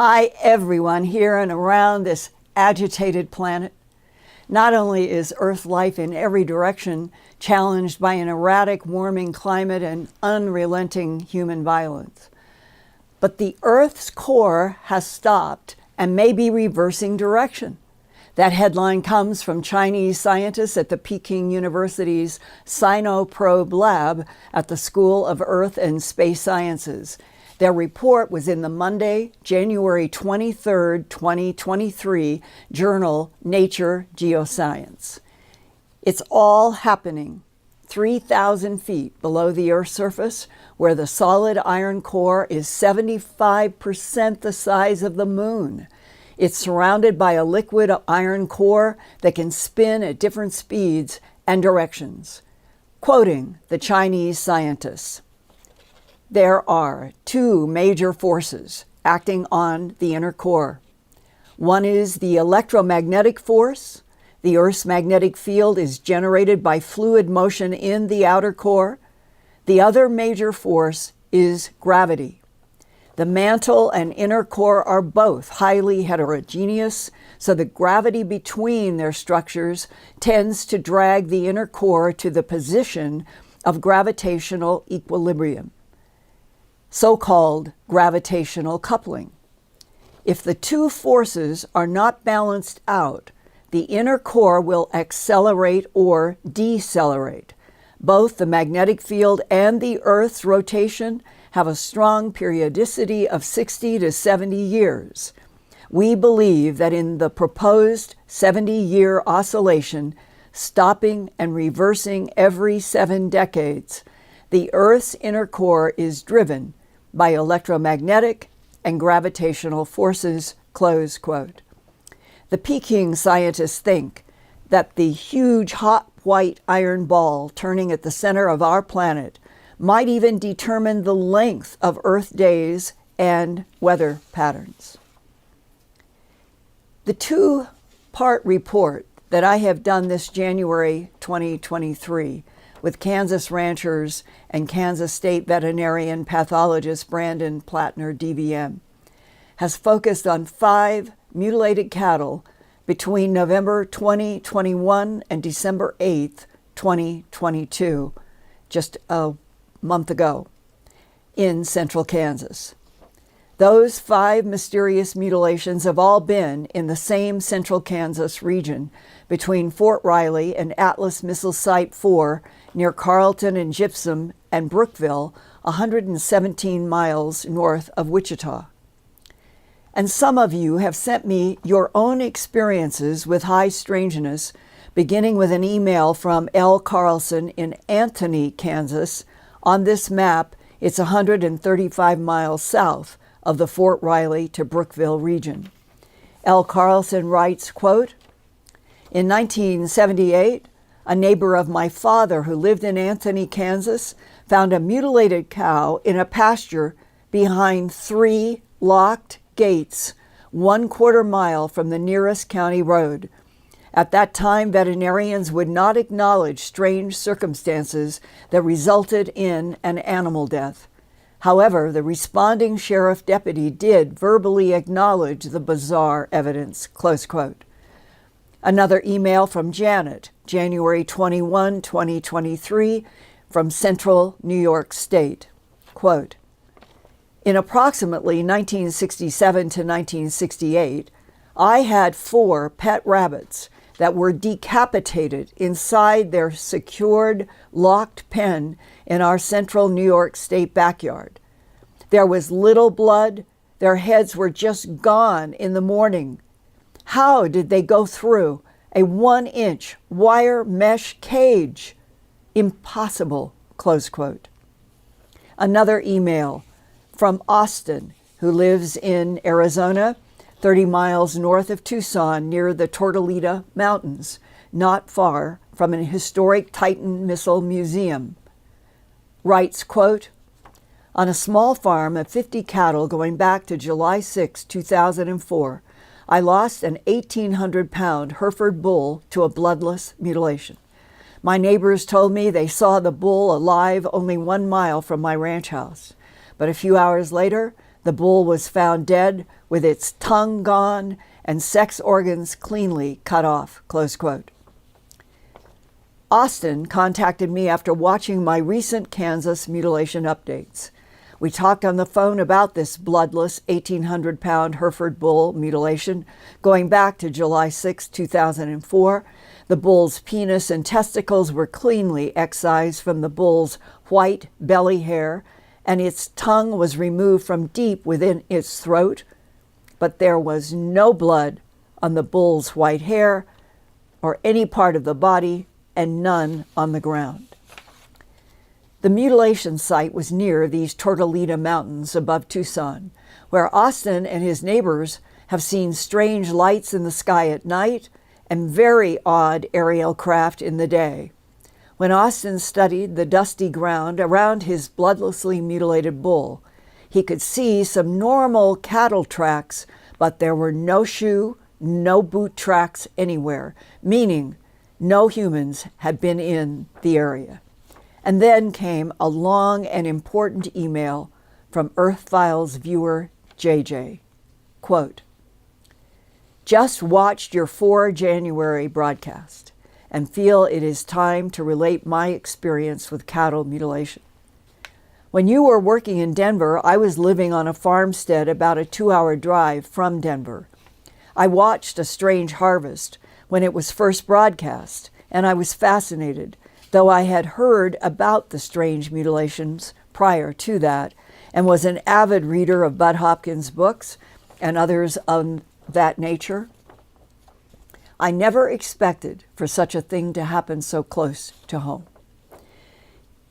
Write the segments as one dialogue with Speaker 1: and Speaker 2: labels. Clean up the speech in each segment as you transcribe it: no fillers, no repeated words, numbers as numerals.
Speaker 1: Hi everyone here and around this agitated planet. Not only is Earth life in every direction challenged by an erratic warming climate and unrelenting human violence, but the Earth's core has stopped and may be reversing direction. That headline comes from Chinese scientists at the Peking University's Sino-Probe Lab at the School of Earth and Space Sciences. Their report was in the Monday, January 23, 2023 journal Nature Geoscience. It's all happening 3,000 feet below the Earth's surface, where the solid iron core is 75% the size of the moon. It's surrounded by a liquid iron core that can spin at different speeds and directions. Quoting the Chinese scientists, "There are two major forces acting on the inner core. One is the electromagnetic force. The Earth's magnetic field is generated by fluid motion in the outer core. The other major force is gravity. The mantle and inner core are both highly heterogeneous, so the gravity between their structures tends to drag the inner core to the position of gravitational equilibrium, so-called gravitational coupling. If the two forces are not balanced out, the inner core will accelerate or decelerate. Both the magnetic field and the Earth's rotation have a strong periodicity of 60 to 70 years. We believe that in the proposed 70-year oscillation, stopping and reversing every 7 decades, the Earth's inner core is driven by electromagnetic and gravitational forces," close quote. The Peking scientists think that the huge hot white iron ball turning at the center of our planet might even determine the length of Earth days and weather patterns. The two-part report that I have done this January 2023 with Kansas ranchers and Kansas State veterinarian pathologist Brandon Plattner, DVM, has focused on 5 mutilated cattle between November 2021 and December 8th, 2022, just a month ago, in central Kansas. Those 5 mysterious mutilations have all been in the same central Kansas region between Fort Riley and Atlas Missile Site 4 near Carlton and Gypsum and Brookville, 117 miles north of Wichita. And some of you have sent me your own experiences with high-strangeness, beginning with an email from L. Carlson in Anthony, Kansas. On this map, it's 135 miles south of the Fort Riley to Brookville region. L. Carlson writes, quote, "In 1978, a neighbor of my father who lived in Anthony, Kansas, found a mutilated cow in a pasture behind 3 locked gates 1/4 mile from the nearest county road. At that time, veterinarians would not acknowledge strange circumstances that resulted in an animal death. However, the responding sheriff deputy did verbally acknowledge the bizarre evidence," close quote. Another email from Janet, January 21, 2023, from Central New York State. Quote, "In approximately 1967 to 1968, I had 4 pet rabbits that were decapitated inside their secured, locked pen in our central New York State backyard. There was little blood. Their heads were just gone in the morning. How did they go through a 1-inch wire mesh cage? Impossible," close quote. Another email from Austin, who lives in Arizona, 30 miles north of Tucson near the Tortolita Mountains, not far from an historic Titan missile museum, writes, quote, "On a small farm of 50 cattle going back to July 6, 2004, I lost an 1,800-pound Hereford bull to a bloodless mutilation. My neighbors told me they saw the bull alive only 1 mile from my ranch house. But a few hours later, The bull was found dead with its tongue gone and sex organs cleanly cut off, close quote. Austin contacted me after watching my recent Kansas mutilation updates. We talked on the phone about this bloodless 1,800-pound Hereford bull mutilation going back to July 6, 2004. The bull's penis and testicles were cleanly excised from the bull's white belly hair, and its tongue was removed from deep within its throat, but there was no blood on the bull's white hair or any part of the body, and none on the ground. The mutilation site was near these Tortolita Mountains above Tucson, where Austin and his neighbors have seen strange lights in the sky at night and very odd aerial craft in the day. When Austin studied the dusty ground around his bloodlessly mutilated bull, he could see some normal cattle tracks, but there were no shoe, no boot tracks anywhere, meaning no humans had been in the area. And then came a long and important email from Earthfiles viewer JJ. Quote, "Just watched your 4 January broadcast and feel it is time to relate my experience with cattle mutilation. When you were working in Denver, I was living on a farmstead about a 2-hour drive from Denver. I watched A Strange Harvest when it was first broadcast, and I was fascinated, though I had heard about the strange mutilations prior to that and was an avid reader of Bud Hopkins' books and others of that nature. I never expected for such a thing to happen so close to home."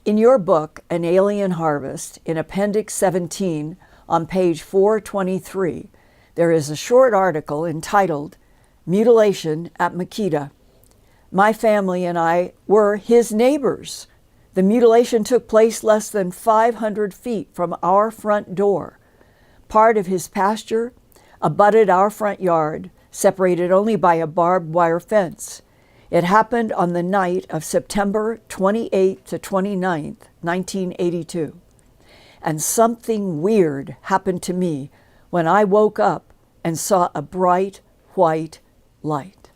Speaker 1: In your book, An Alien Harvest, in Appendix 17 on page 423, there is a short article entitled Mutilation at Mikitas. My family and I were his neighbors. The mutilation took place less than 500 feet from our front door. Part of his pasture abutted our front yard, separated only by a barbed wire fence. It happened on the night of September 28th to 29th, 1982. And something weird happened to me when I woke up and saw a bright white light.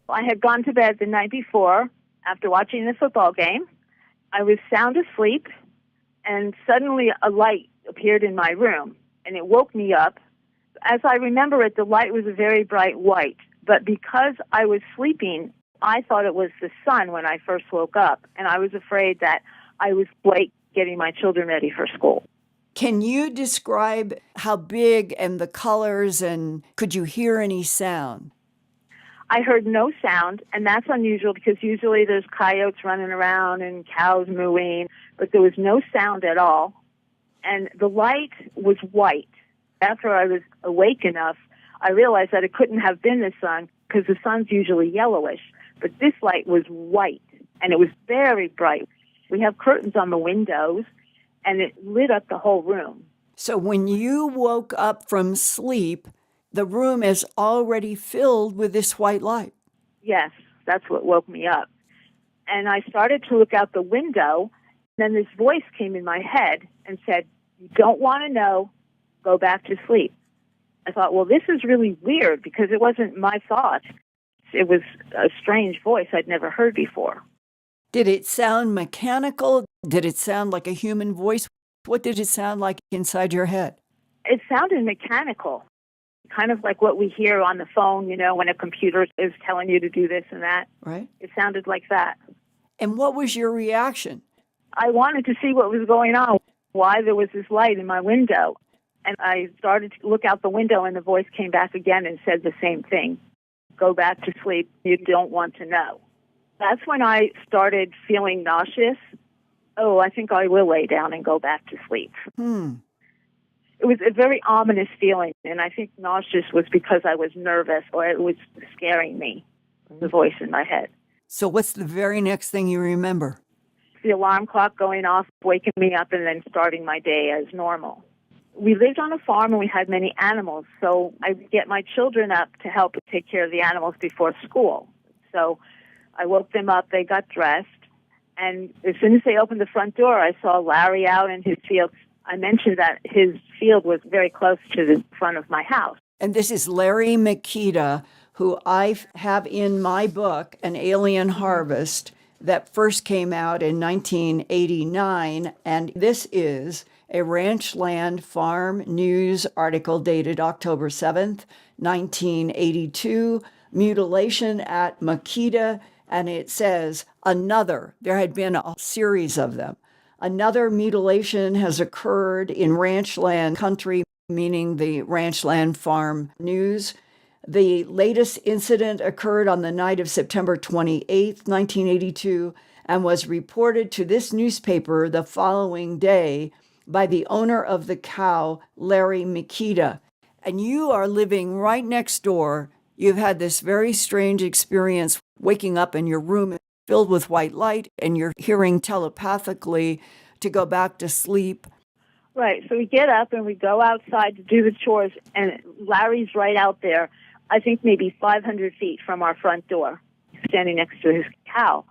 Speaker 2: I had gone to bed the night before after watching the football game. I was sound asleep, and suddenly a light appeared in my room, and it woke me up. As I remember it, the light was a very bright white, but because I was sleeping, I thought it was the sun when I first woke up, and I was afraid that I was late getting my children ready for school.
Speaker 1: Can you describe how big and the colors, and could you hear any sound?
Speaker 2: I heard no sound, and that's unusual because usually there's coyotes running around and cows mooing, but there was no sound at all. And the light was white. After I was awake enough, I realized that it couldn't have been the sun because the sun's usually yellowish, but this light was white, and it was very bright. We have curtains on the windows, and it lit up the whole room.
Speaker 1: So when you woke up from sleep, the room is already filled with this white light.
Speaker 2: Yes, that's what woke me up. And I started to look out the window, and then this voice came in my head and said, "You don't want to know, go back to sleep." I thought, well, this is really weird because it wasn't my thought. It was a strange voice I'd never heard before.
Speaker 1: Did it sound mechanical? Did it sound like a human voice? What did it sound like inside your head?
Speaker 2: It sounded mechanical. Kind of like what we hear on the phone, you know, when a computer is telling you to do this and that.
Speaker 1: Right.
Speaker 2: It sounded like that.
Speaker 1: And what was your reaction?
Speaker 2: I wanted to see what was going on, why there was this light in my window. And I started to look out the window, and the voice came back again and said the same thing. Go back to sleep. You don't want to know. That's when I started feeling nauseous. Oh, I think I will lay down and go back to sleep. It was a very ominous feeling, and I think nauseous was because I was nervous or it was scaring me, the voice in my head.
Speaker 1: So what's the very next thing you remember?
Speaker 2: The alarm clock going off, waking me up, and then starting my day as normal. We lived on a farm, and we had many animals, so I would get my children up to help take care of the animals before school. So I woke them up, they got dressed, and as soon as they opened the front door, I saw Larry out in his field I mentioned that his field was very close to the front of my house.
Speaker 1: And this is Larry Mikita, who I have in my book, An Alien Harvest, that first came out in 1989. And this is a Ranchland Farm News article dated October 7th, 1982, Mutilation at Mikita. And it says, there had been a series of them. Another mutilation has occurred in ranchland country, meaning the Ranchland Farm News. The latest incident occurred on the night of September 28th, 1982, and was reported to this newspaper the following day by the owner of the cow, Larry Mikita. And you are living right next door. You've had this very strange experience waking up in your room filled with white light, and you're hearing telepathically to go back to sleep.
Speaker 2: Right. So we get up and we go outside to do the chores, and Larry's right out there, I think maybe 500 feet from our front door, standing next to his cow.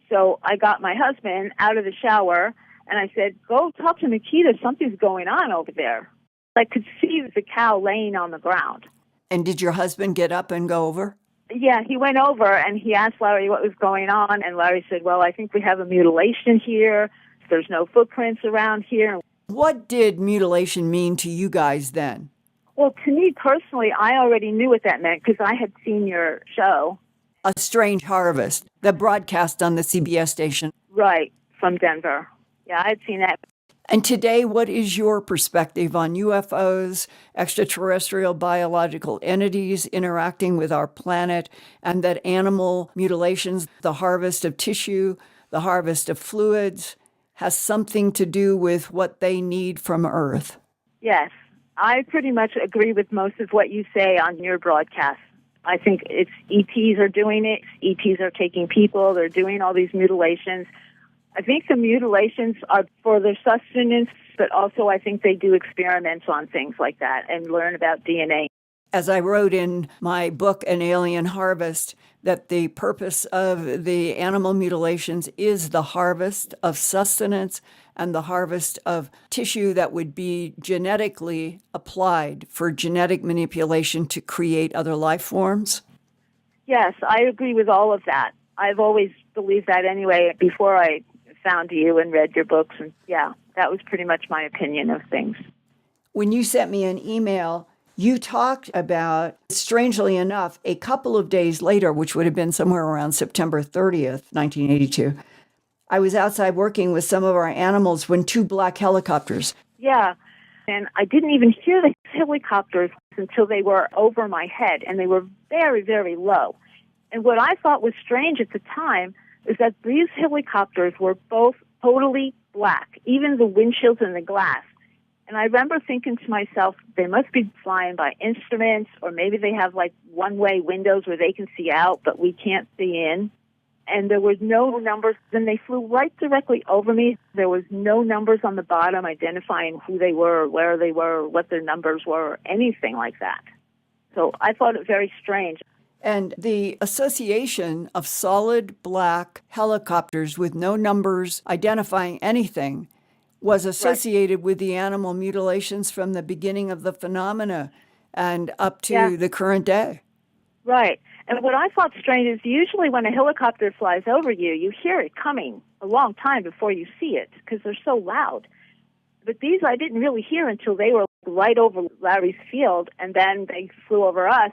Speaker 2: So I got my husband out of the shower, and I said, go talk to Mikita. Something's going on over there. I could see the cow laying on the ground.
Speaker 1: And did your husband get up and go over?
Speaker 2: Yeah, he went over and he asked Larry what was going on, and Larry said, well, I think we have a mutilation here. There's no footprints around here.
Speaker 1: What did mutilation mean to you guys then?
Speaker 2: Well, to me personally, I already knew what that meant because I had seen your show.
Speaker 1: A Strange Harvest, the broadcast on the CBS station.
Speaker 2: Right, from Denver. Yeah, I had seen that.
Speaker 1: And today, what is your perspective on UFOs, extraterrestrial biological entities interacting with our planet, and that animal mutilations, the harvest of tissue, the harvest of fluids, has something to do with what they need from Earth?
Speaker 2: Yes, I pretty much agree with most of what you say on your broadcast. I think it's ETs are doing it. ETs are taking people. They're doing all these mutilations. I think the mutilations are for their sustenance, but also I think they do experiments on things like that and learn about DNA.
Speaker 1: As I wrote in my book, An Alien Harvest, that the purpose of the animal mutilations is the harvest of sustenance and the harvest of tissue that would be genetically applied for genetic manipulation to create other life forms?
Speaker 2: Yes, I agree with all of that. I've always believed that anyway before I found you and read your books. And yeah, that was pretty much my opinion of things.
Speaker 1: When you sent me an email, you talked about, strangely enough, a couple of days later, which would have been somewhere around September 30th, 1982, I was outside working with some of our animals when two black helicopters.
Speaker 2: Yeah, and I didn't even hear the helicopters until they were over my head, and they were very, very low. And what I thought was strange at the time is that these helicopters were both totally black, even the windshields and the glass. And I remember thinking to myself, they must be flying by instruments, or maybe they have like one-way windows where they can see out, but we can't see in. And there was no numbers. Then they flew right directly over me. There was no numbers on the bottom identifying who they were, where they were, what their numbers were, or anything like that. So I thought it very strange.
Speaker 1: And the association of solid black helicopters with no numbers identifying anything was associated with the animal mutilations from the beginning of the phenomena and up to the current day.
Speaker 2: Right. And what I thought strange is usually when a helicopter flies over you, you hear it coming a long time before you see it because they're so loud. But these I didn't really hear until they were right over Larry's field, and then they flew over us.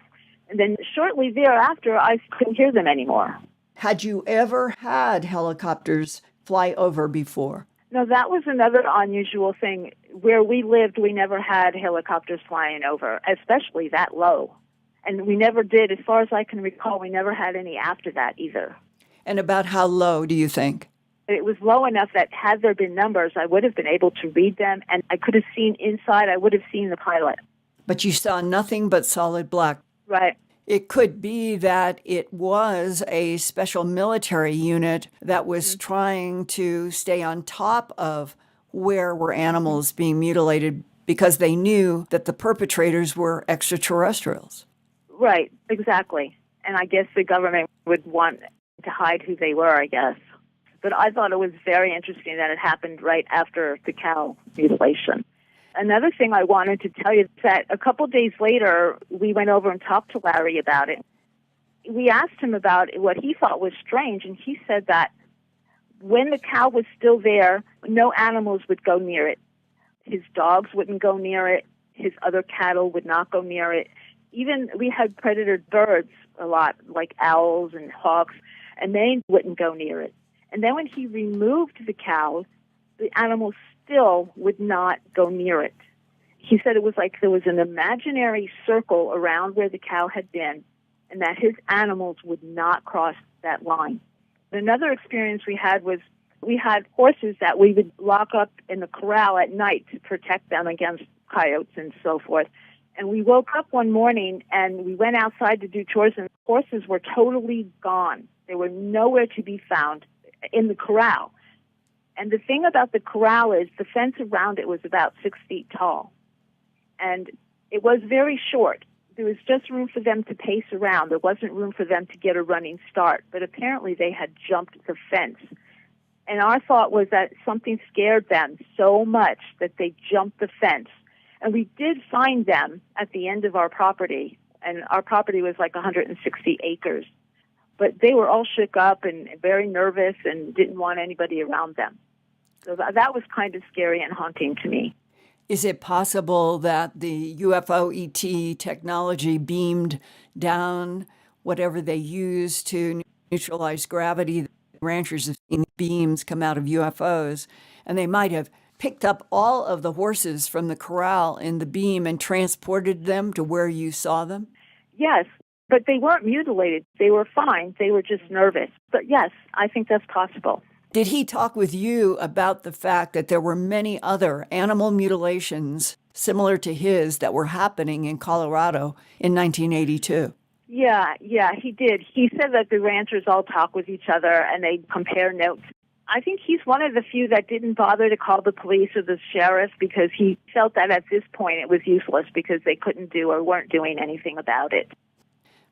Speaker 2: And then shortly thereafter, I couldn't hear them anymore.
Speaker 1: Had you ever had helicopters fly over before?
Speaker 2: No, that was another unusual thing. Where we lived, we never had helicopters flying over, especially that low. And we never did, as far as I can recall, we never had any after that either.
Speaker 1: And about how low do you think?
Speaker 2: It was low enough that had there been numbers, I would have been able to read them, and I could have seen inside, I would have seen the pilot.
Speaker 1: But you saw nothing but solid black.
Speaker 2: Right.
Speaker 1: It could be that it was a special military unit that was trying to stay on top of where were animals being mutilated because they knew that the perpetrators were extraterrestrials.
Speaker 2: Right, exactly. And I guess the government would want to hide who they were, I guess. But I thought it was very interesting that it happened right after the cow mutilation. Another thing I wanted to tell you is that a couple days later, we went over and talked to Larry about it. We asked him about what he thought was strange, and he said that when the cow was still there, no animals would go near it. His dogs wouldn't go near it. His other cattle would not go near it. Even we had predator birds a lot, like owls and hawks, and they wouldn't go near it. And then when he removed the cows, the animals still would not go near it. He said it was like there was an imaginary circle around where the cow had been, and that his animals would not cross that line. Another experience we had was we had horses that we would lock up in the corral at night to protect them against coyotes and so forth. And we woke up one morning and we went outside to do chores, and the horses were totally gone. They were nowhere to be found in the corral. And the thing about the corral is the fence around it was about 6 feet tall. And it was very short. There was just room for them to pace around. There wasn't room for them to get a running start. But apparently they had jumped the fence. And our thought was that something scared them so much that they jumped the fence. And we did find them at the end of our property. And our property was like 160 acres. But they were all shook up and very nervous and didn't want anybody around them. So that was kind of scary and haunting to me.
Speaker 1: Is it possible that the UFO ET technology beamed down whatever they used to neutralize gravity? Ranchers have seen beams come out of UFOs, and they might have picked up all of the horses from the corral in the beam and transported them to where you saw them?
Speaker 2: Yes, but they weren't mutilated. They were fine. They were just nervous. But yes, I think that's possible.
Speaker 1: Did he talk with you about the fact that there were many other animal mutilations similar to his that were happening in Colorado in 1982?
Speaker 2: Yeah, he did. He said that the ranchers all talk with each other and they compare notes. I think he's one of the few that didn't bother to call the police or the sheriff because he felt that at this point it was useless because they couldn't do or weren't doing anything about it.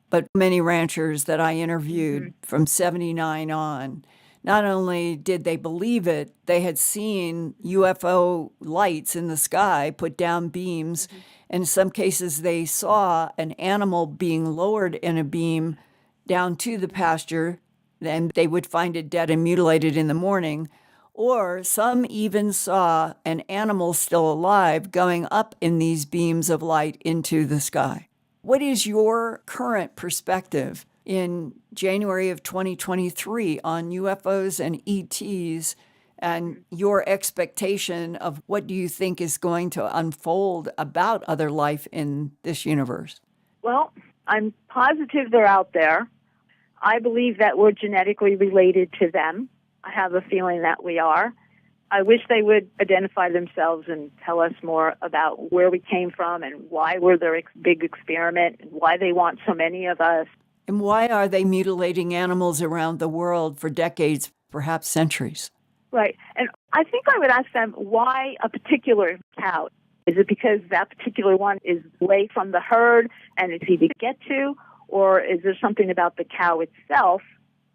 Speaker 1: But many ranchers that I interviewed from 79 on, not only did they believe it, they had seen UFO lights in the sky put down beams. In some cases, they saw an animal being lowered in a beam down to the pasture, and they would find it dead and mutilated in the morning. Or some even saw an animal still alive going up in these beams of light into the sky. What is your current perspective in January of 2023 on UFOs and ETs and your expectation of what do you think is going to unfold about other life in this universe?
Speaker 2: Well, I'm positive they're out there. I believe that we're genetically related to them. I have a feeling that we are. I wish they would identify themselves and tell us more about where we came from and why we're their big experiment and why they want so many of us.
Speaker 1: And why are they mutilating animals around the world for decades, perhaps centuries?
Speaker 2: Right. And I think I would ask them why a particular cow. Is it because that particular one is away from the herd and it's easy to get to? Or is there something about the cow itself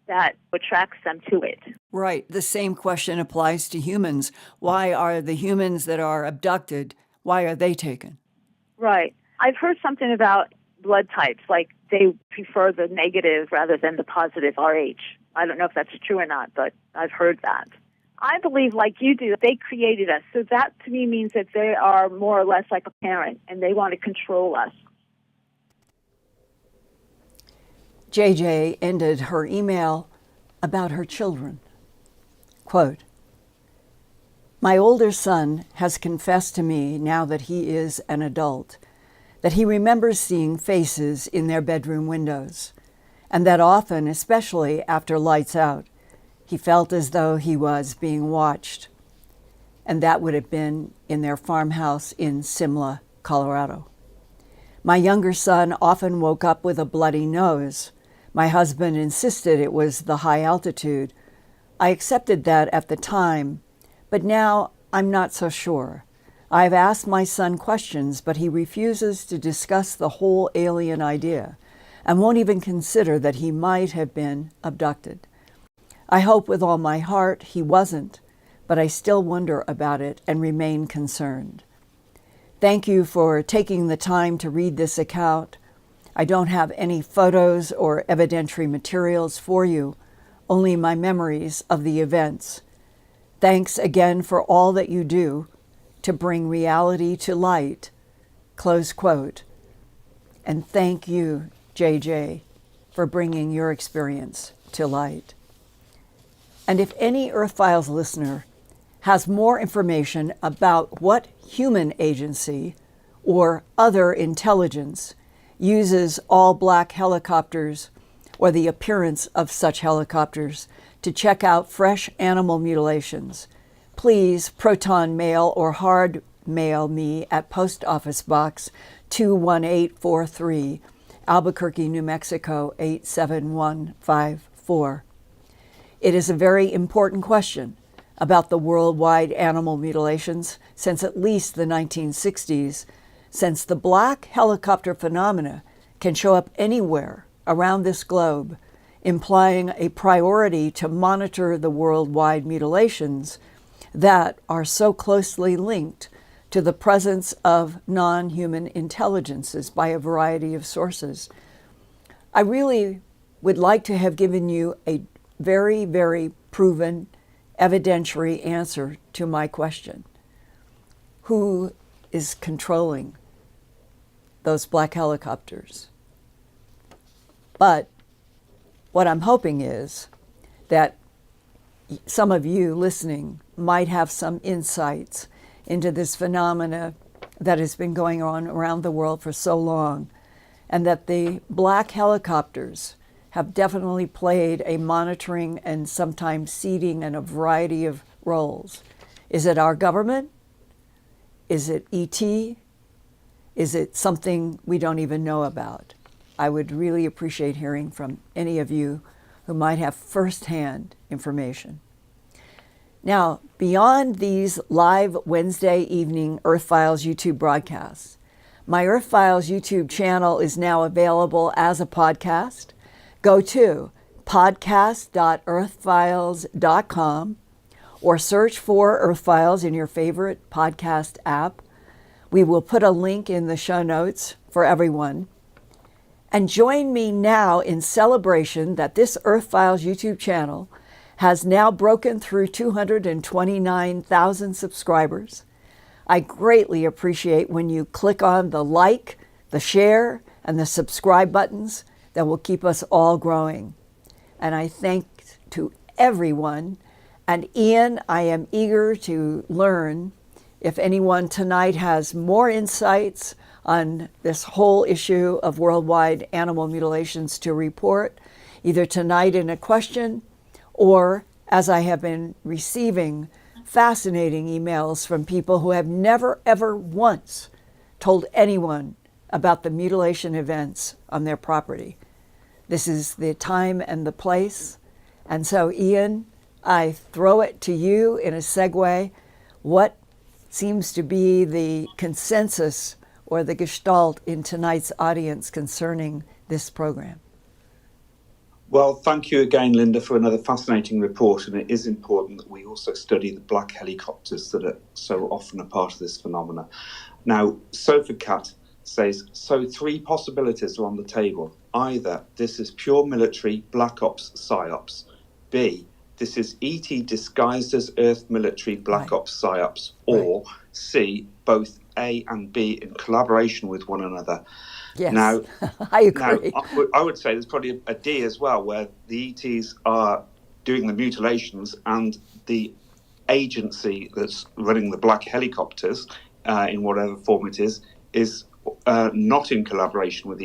Speaker 2: that attracts them to it?
Speaker 1: Right. The same question applies to humans. Why are the humans that are abducted, why are they taken?
Speaker 2: Right. I've heard something about blood types, like they prefer the negative rather than the positive Rh. I don't know if that's true or not, but I've heard that. I believe, like you do, they created us. So that to me means that they are more or less like a parent and they want to control us.
Speaker 1: JJ ended her email about her children. Quote, "My older son has confessed to me now that he is an adult that he remembers seeing faces in their bedroom windows, and that often, especially after lights out, he felt as though he was being watched. And that would have been in their farmhouse in Simla, Colorado. My younger son often woke up with a bloody nose. My husband insisted it was the high altitude. I accepted that at the time, but now I'm not so sure. I've asked my son questions, but he refuses to discuss the whole alien idea and won't even consider that he might have been abducted. I hope with all my heart he wasn't, but I still wonder about it and remain concerned. Thank you for taking the time to read this account. I don't have any photos or evidentiary materials for you, only my memories of the events. Thanks again for all that you do to bring reality to light. Close quote. And thank you, JJ, for bringing your experience to light. And if any Earthfiles listener has more information about what human agency or other intelligence uses all black helicopters or the appearance of such helicopters to check out fresh animal mutilations, please proton mail or hard mail me at Post Office Box 21843, Albuquerque, New Mexico 87154. It is a very important question about the worldwide animal mutilations since at least the 1960s, since the black helicopter phenomena can show up anywhere around this globe, implying a priority to monitor the worldwide mutilations that are so closely linked to the presence of non-human intelligences by a variety of sources. I really would like to have given you a very, very proven evidentiary answer to my question. Who is controlling those black helicopters? But what I'm hoping is that some of you listening might have some insights into this phenomena that has been going on around the world for so long, and that the black helicopters have definitely played a monitoring and sometimes seeding and a variety of roles. Is it our government? Is it ET? Is it something we don't even know about? I would really appreciate hearing from any of you who might have firsthand information. Now, beyond these live Wednesday evening Earthfiles YouTube broadcasts, my Earthfiles YouTube channel is now available as a podcast. Go to podcast.earthfiles.com or search for Earthfiles in your favorite podcast app. We will put a link in the show notes for everyone. And join me now in celebration that this Earthfiles YouTube channel has now broken through 229,000 subscribers. I greatly appreciate when you click on the like, the share, and the subscribe buttons that will keep us all growing. And I thank to everyone. And Ian, I am eager to learn if anyone tonight has more insights on this whole issue of worldwide animal mutilations to report, either tonight in a question or as I have been receiving fascinating emails from people who have never, ever once told anyone about the mutilation events on their property. This is the time and the place. And so, Ian, I throw it to you in a segue. What seems to be the consensus or the gestalt in tonight's audience concerning this program?
Speaker 3: Well, thank you again, Linda, for another fascinating report. And it is important that we also study the black helicopters that are so often a part of this phenomena. Now, Sofa Cat says, so 3 possibilities are on the table. Either this is pure military black ops psyops. B, this is ET disguised as Earth military black ops psyops. Or C, both A and B in collaboration with one another.
Speaker 1: Yes,
Speaker 3: now,
Speaker 1: I agree.
Speaker 3: Now, I would say there's probably a D as well, where the ETs are doing the mutilations and the agency that's running the black helicopters, in whatever form it is not in collaboration with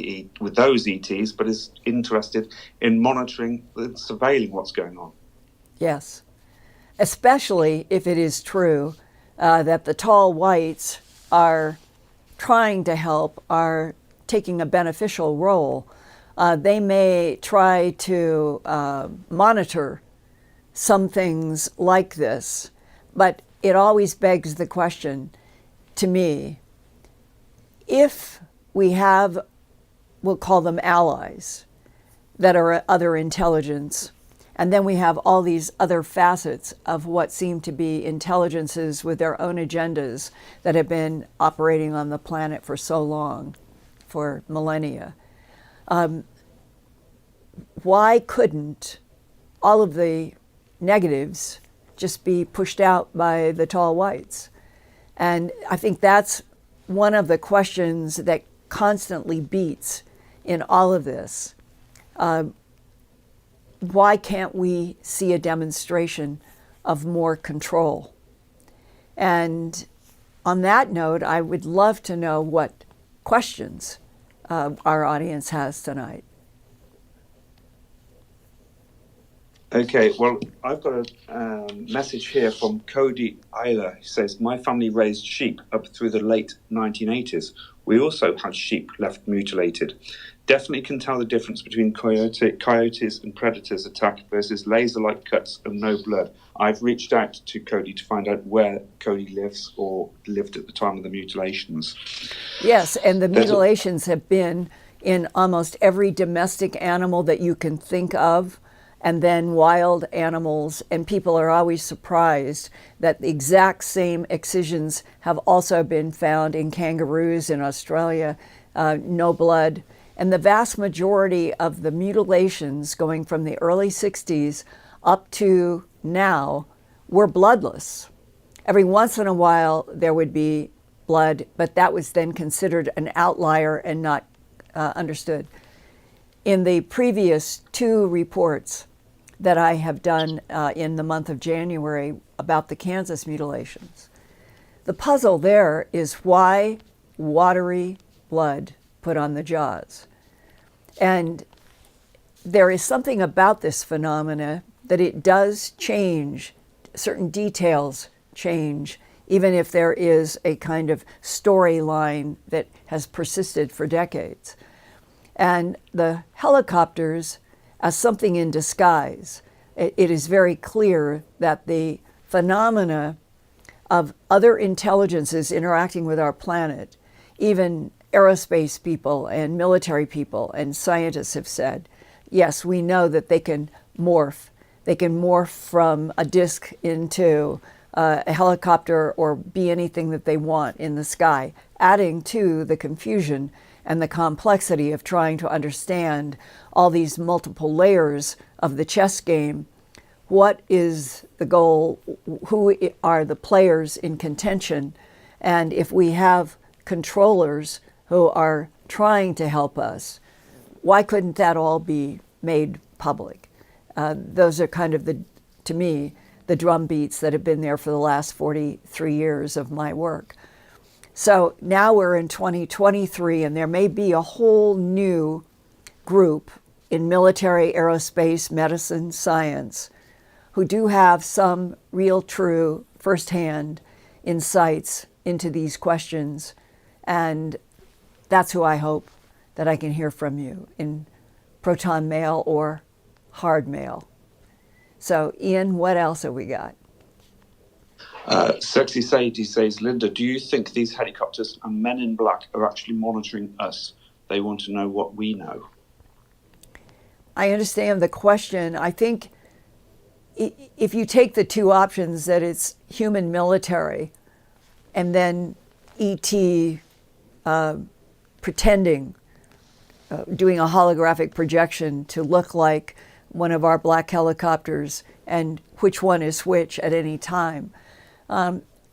Speaker 3: those ETs, but is interested in monitoring and surveilling what's going on.
Speaker 1: Yes, especially if it is true that the tall whites are trying to help, are taking a beneficial role. They may try to monitor some things like this, but it always begs the question to me, if we have, we'll call them allies, that are other intelligence, And then we have all these other facets of what seem to be intelligences with their own agendas that have been operating on the planet for so long, for millennia. Why couldn't all of the negatives just be pushed out by the tall whites? And I think that's one of the questions that constantly beats in all of this. Why can't we see a demonstration of more control? And on that note, I would love to know what questions our audience has tonight.
Speaker 3: Okay, well, I've got a message here from Cody Eiler, who says, my family raised sheep up through the late 1980s. We also had sheep left mutilated. Definitely can tell the difference between coyotes and predators attack versus laser-like cuts and no blood. I've reached out to Cody to find out where Cody lives or lived at the time of the mutilations.
Speaker 1: Yes, and the mutilations have been in almost every domestic animal that you can think of, and then wild animals, and people are always surprised that the exact same excisions have also been found in kangaroos in Australia, no blood. And the vast majority of the mutilations going from the early 60s up to now were bloodless. Every once in a while there would be blood, but that was then considered an outlier and not understood. In the previous 2 reports that I have done in the month of January about the Kansas mutilations, the puzzle there is why watery blood put on the jaws. And there is something about this phenomena that it does change, certain details change, even if there is a kind of storyline that has persisted for decades. And the helicopters as something in disguise. It is very clear that the phenomena of other intelligences interacting with our planet, even aerospace people and military people and scientists have said, yes, we know that they can morph. They can morph from a disk into a helicopter or be anything that they want in the sky, adding to the confusion and the complexity of trying to understand all these multiple layers of the chess game. What is the goal? Who are the players in contention? And if we have controllers who are trying to help us, why couldn't that all be made public? Those are kind of, to me, the drum beats that have been there for the last 43 years of my work. So now we're in 2023, and there may be a whole new group in military, aerospace, medicine, science, who do have some real, true, firsthand insights into these questions. And that's who I hope that I can hear from you in proton mail or hard mail. So, Ian, what else have we got?
Speaker 3: Sexy Sadie says, Linda, do you think these helicopters and men in black are actually monitoring us? They want to know what we know.
Speaker 1: I understand the question. I think if you take the 2 options, that it's human military and then ET pretending, doing a holographic projection to look like one of our black helicopters and which one is which at any time.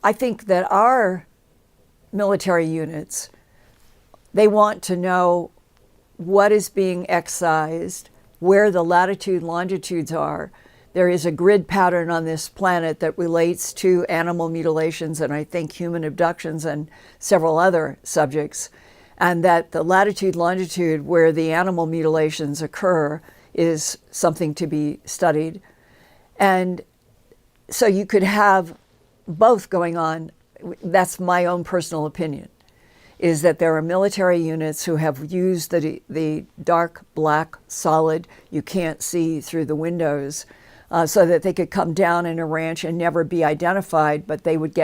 Speaker 1: I think that our military units, they want to know what is being excised, where the latitude longitudes are. There is a grid pattern on this planet that relates to animal mutilations and I think human abductions and several other subjects, and that the latitude longitude where the animal mutilations occur is something to be studied. And so you could have both going on. That's my own personal opinion, is that there are military units who have used the dark black solid you can't see through the windows so that they could come down in a ranch and never be identified, but they would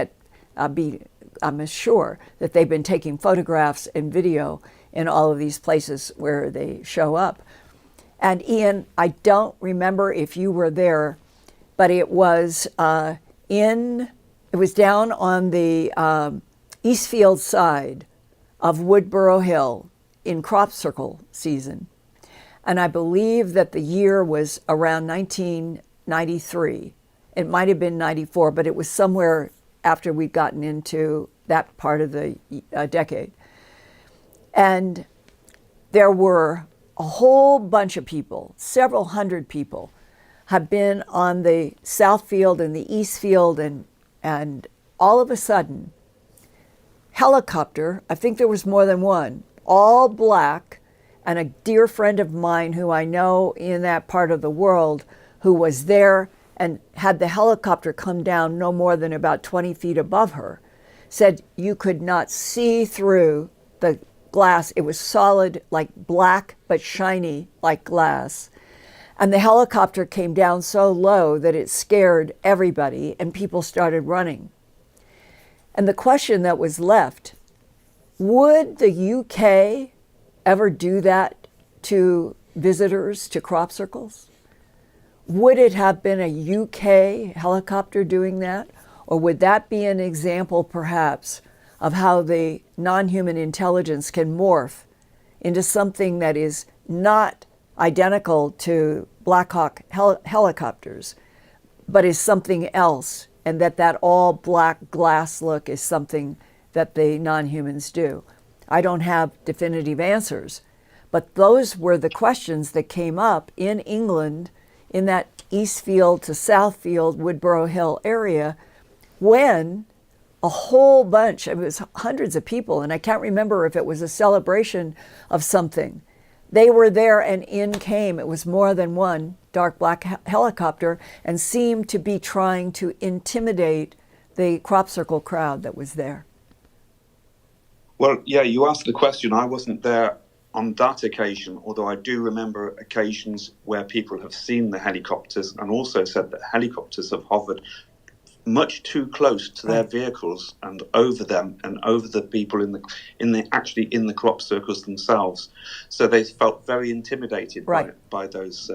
Speaker 1: I'm sure that they've been taking photographs and video in all of these places where they show up. And Ian, I don't remember if you were there, but it was it was down on the Eastfield side of Woodborough Hill in crop circle season. And I believe that the year was around 1993. It might have been 94, but it was somewhere after we'd gotten into that part of the decade. And there were a whole bunch of people, several hundred people, have been on the south field and the east field, and all of a sudden, helicopter, I think there was more than one, all black, and a dear friend of mine who I know in that part of the world who was there and had the helicopter come down no more than about 20 feet above her, said you could not see through the glass. It was solid, like black, but shiny like glass. And the helicopter came down so low that it scared everybody and people started running. And the question that was left, would the UK ever do that to visitors to crop circles? Would it have been a UK helicopter doing that? Or would that be an example, perhaps, of how the non-human intelligence can morph into something that is not identical to Black Hawk helicopters, but is something else, and that all black glass look is something that the non-humans do? I don't have definitive answers, but those were the questions that came up in England in that Eastfield to Southfield, Woodborough Hill area, when a whole bunch, it was hundreds of people, and I can't remember if it was a celebration of something. They were there and in came, it was more than one dark black helicopter, and seemed to be trying to intimidate the crop circle crowd that was there.
Speaker 3: Well, yeah, you asked the question. I wasn't there on that occasion, although I do remember occasions where people have seen the helicopters and also said that helicopters have hovered much too close to their vehicles and over them and over the people in the crop circles themselves. So they felt very intimidated by those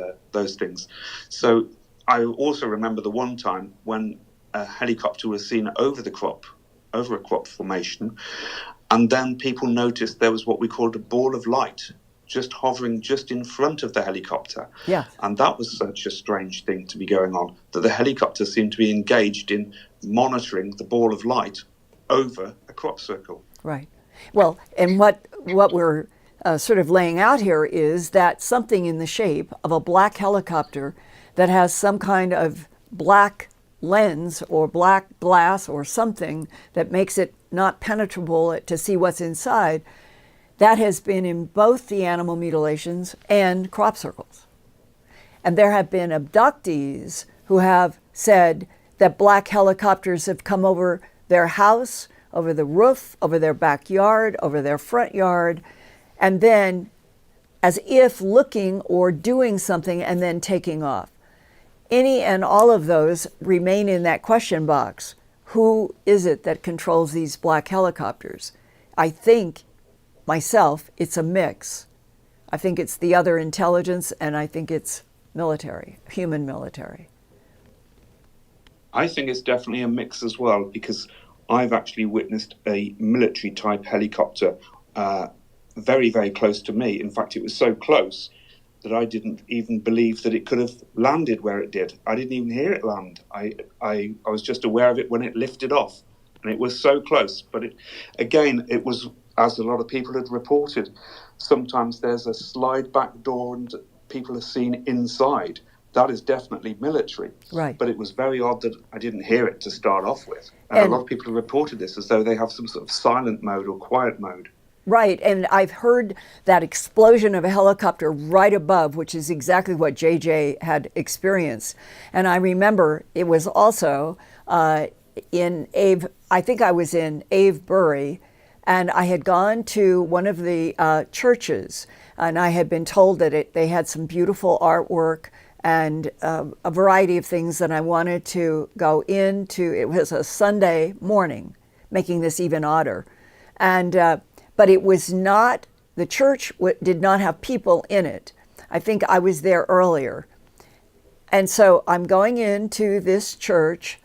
Speaker 3: things. So I also remember the one time when a helicopter was seen over a crop formation, and then people noticed there was what we called a ball of light just hovering just in front of the helicopter.
Speaker 1: Yeah.
Speaker 3: And that was such a strange thing to be going on, that the helicopter seemed to be engaged in monitoring the ball of light over a crop circle.
Speaker 1: Right. Well, and what we're sort of laying out here is that something in the shape of a black helicopter that has some kind of black lens or black glass or something that makes it not penetrable to see what's inside, that has been in both the animal mutilations and crop circles. And there have been abductees who have said that black helicopters have come over their house, over the roof, over their backyard, over their front yard, and then as if looking or doing something and then taking off. Any and all of those remain in that question box. Who is it that controls these black helicopters? I think myself, it's a mix. I think it's the other intelligence, and I think it's military, human military.
Speaker 3: I think it's definitely a mix as well, because I've actually witnessed a military type helicopter very, very close to me. In fact, it was so close that I didn't even believe that it could have landed where it did. I didn't even hear it land. I was just aware of it when it lifted off, and it was so close. But it was, as a lot of people had reported, sometimes there's a slide back door and people are seen inside. That is definitely military.
Speaker 1: Right.
Speaker 3: But it was very odd that I didn't hear it to start off with. And a lot of people have reported this as though they have some sort of silent mode or quiet mode.
Speaker 1: Right, and I've heard that explosion of a helicopter right above, which is exactly what JJ had experienced. And I remember it was also in I think I was in Avebury, and I had gone to one of the churches, and I had been told that they had some beautiful artwork and a variety of things that I wanted to go into. It was a Sunday morning, making this even odder. And but it was not, the church did not have people in it. I think I was there earlier. And so I'm going into this church.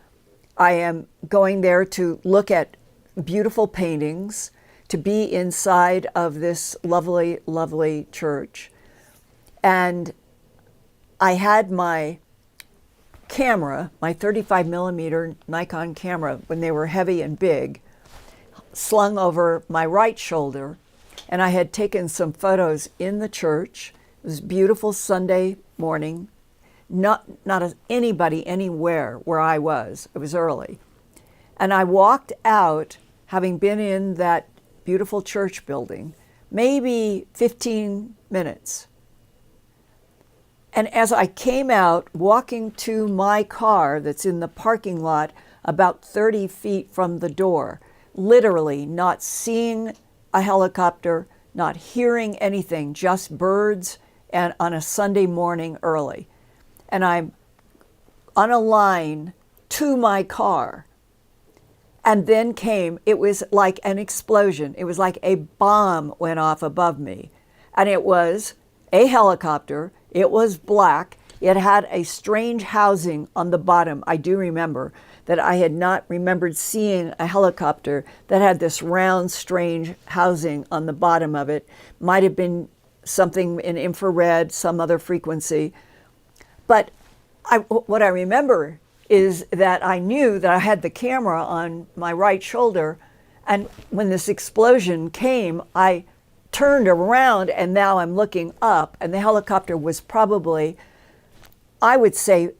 Speaker 1: I am going there to look at beautiful paintings, to be inside of this lovely, lovely church. And I had my camera, my 35 millimeter Nikon camera, when they were heavy and big, slung over my right shoulder. And I had taken some photos in the church. It was a beautiful Sunday morning. Not anybody anywhere where I was. It was early. And I walked out, having been in that beautiful church building, maybe 15 minutes. And as I came out, walking to my car that's in the parking lot about 30 feet from the door, literally not seeing a helicopter, not hearing anything, just birds, and on a Sunday morning early. And I'm on a line to my car. And then it was like an explosion. It was like a bomb went off above me. And it was a helicopter. It was black. It had a strange housing on the bottom. I do remember that I had not remembered seeing a helicopter that had this round, strange housing on the bottom of it. Might have been something in infrared, some other frequency. But what I remember is that I knew that I had the camera on my right shoulder, and when this explosion came, I turned around, and now I'm looking up, and the helicopter was probably, I would say,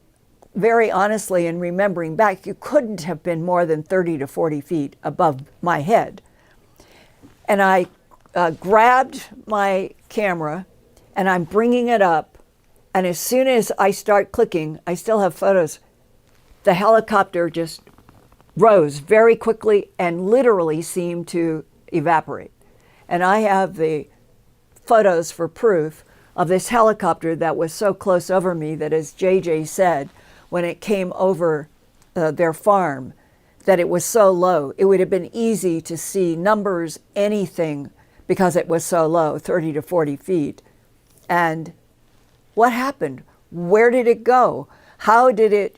Speaker 1: very honestly, in remembering back, you couldn't have been more than 30 to 40 feet above my head. And I grabbed my camera, and I'm bringing it up, and as soon as I start clicking, I still have photos, the helicopter just rose very quickly and literally seemed to evaporate. And I have the photos for proof of this helicopter that was so close over me that, as JJ said, when it came over their farm, that it was so low, it would have been easy to see numbers, anything, because it was so low, 30 to 40 feet. And what happened? Where did it go? How did it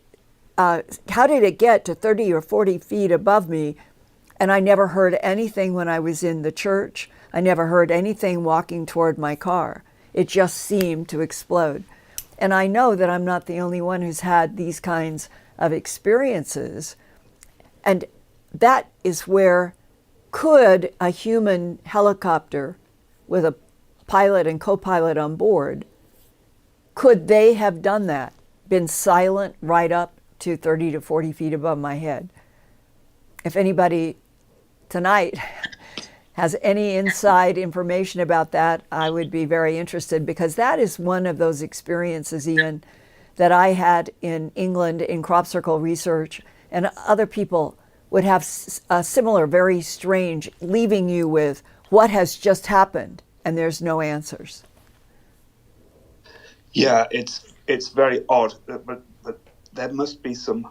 Speaker 1: get to 30 or 40 feet above me? And I never heard anything when I was in the church. I never heard anything walking toward my car. It just seemed to explode. And I know that I'm not the only one who's had these kinds of experiences. And that is where, could a human helicopter with a pilot and co-pilot on board, could they have done that, been silent right up to 30 to 40 feet above my head? If anybody tonight has any inside information about that, I would be very interested, because that is one of those experiences, Ian, that I had in England in crop circle research, and other people would have a similar, very strange, leaving you with what has just happened, and there's no answers.
Speaker 3: Yeah, it's very odd, but there must be some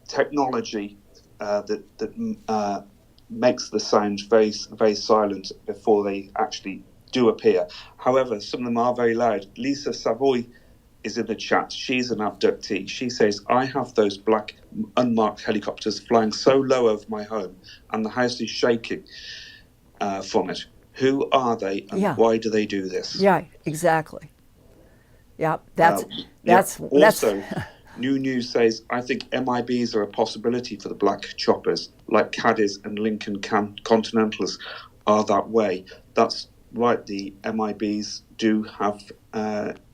Speaker 3: technology that makes the sounds very, very silent before they actually do appear. However, some of them are very loud. Lisa Savoy is in the chat. She's an abductee. She says, I have those black unmarked helicopters flying so low over my home, and the house is shaking from it. Who are they, and why do they do this?
Speaker 1: Yeah, exactly. Yeah, that's
Speaker 3: also. New News says, I think MIBs are a possibility for the black choppers, like Caddies and Lincoln Continentals are that way. That's right, the MIBs do have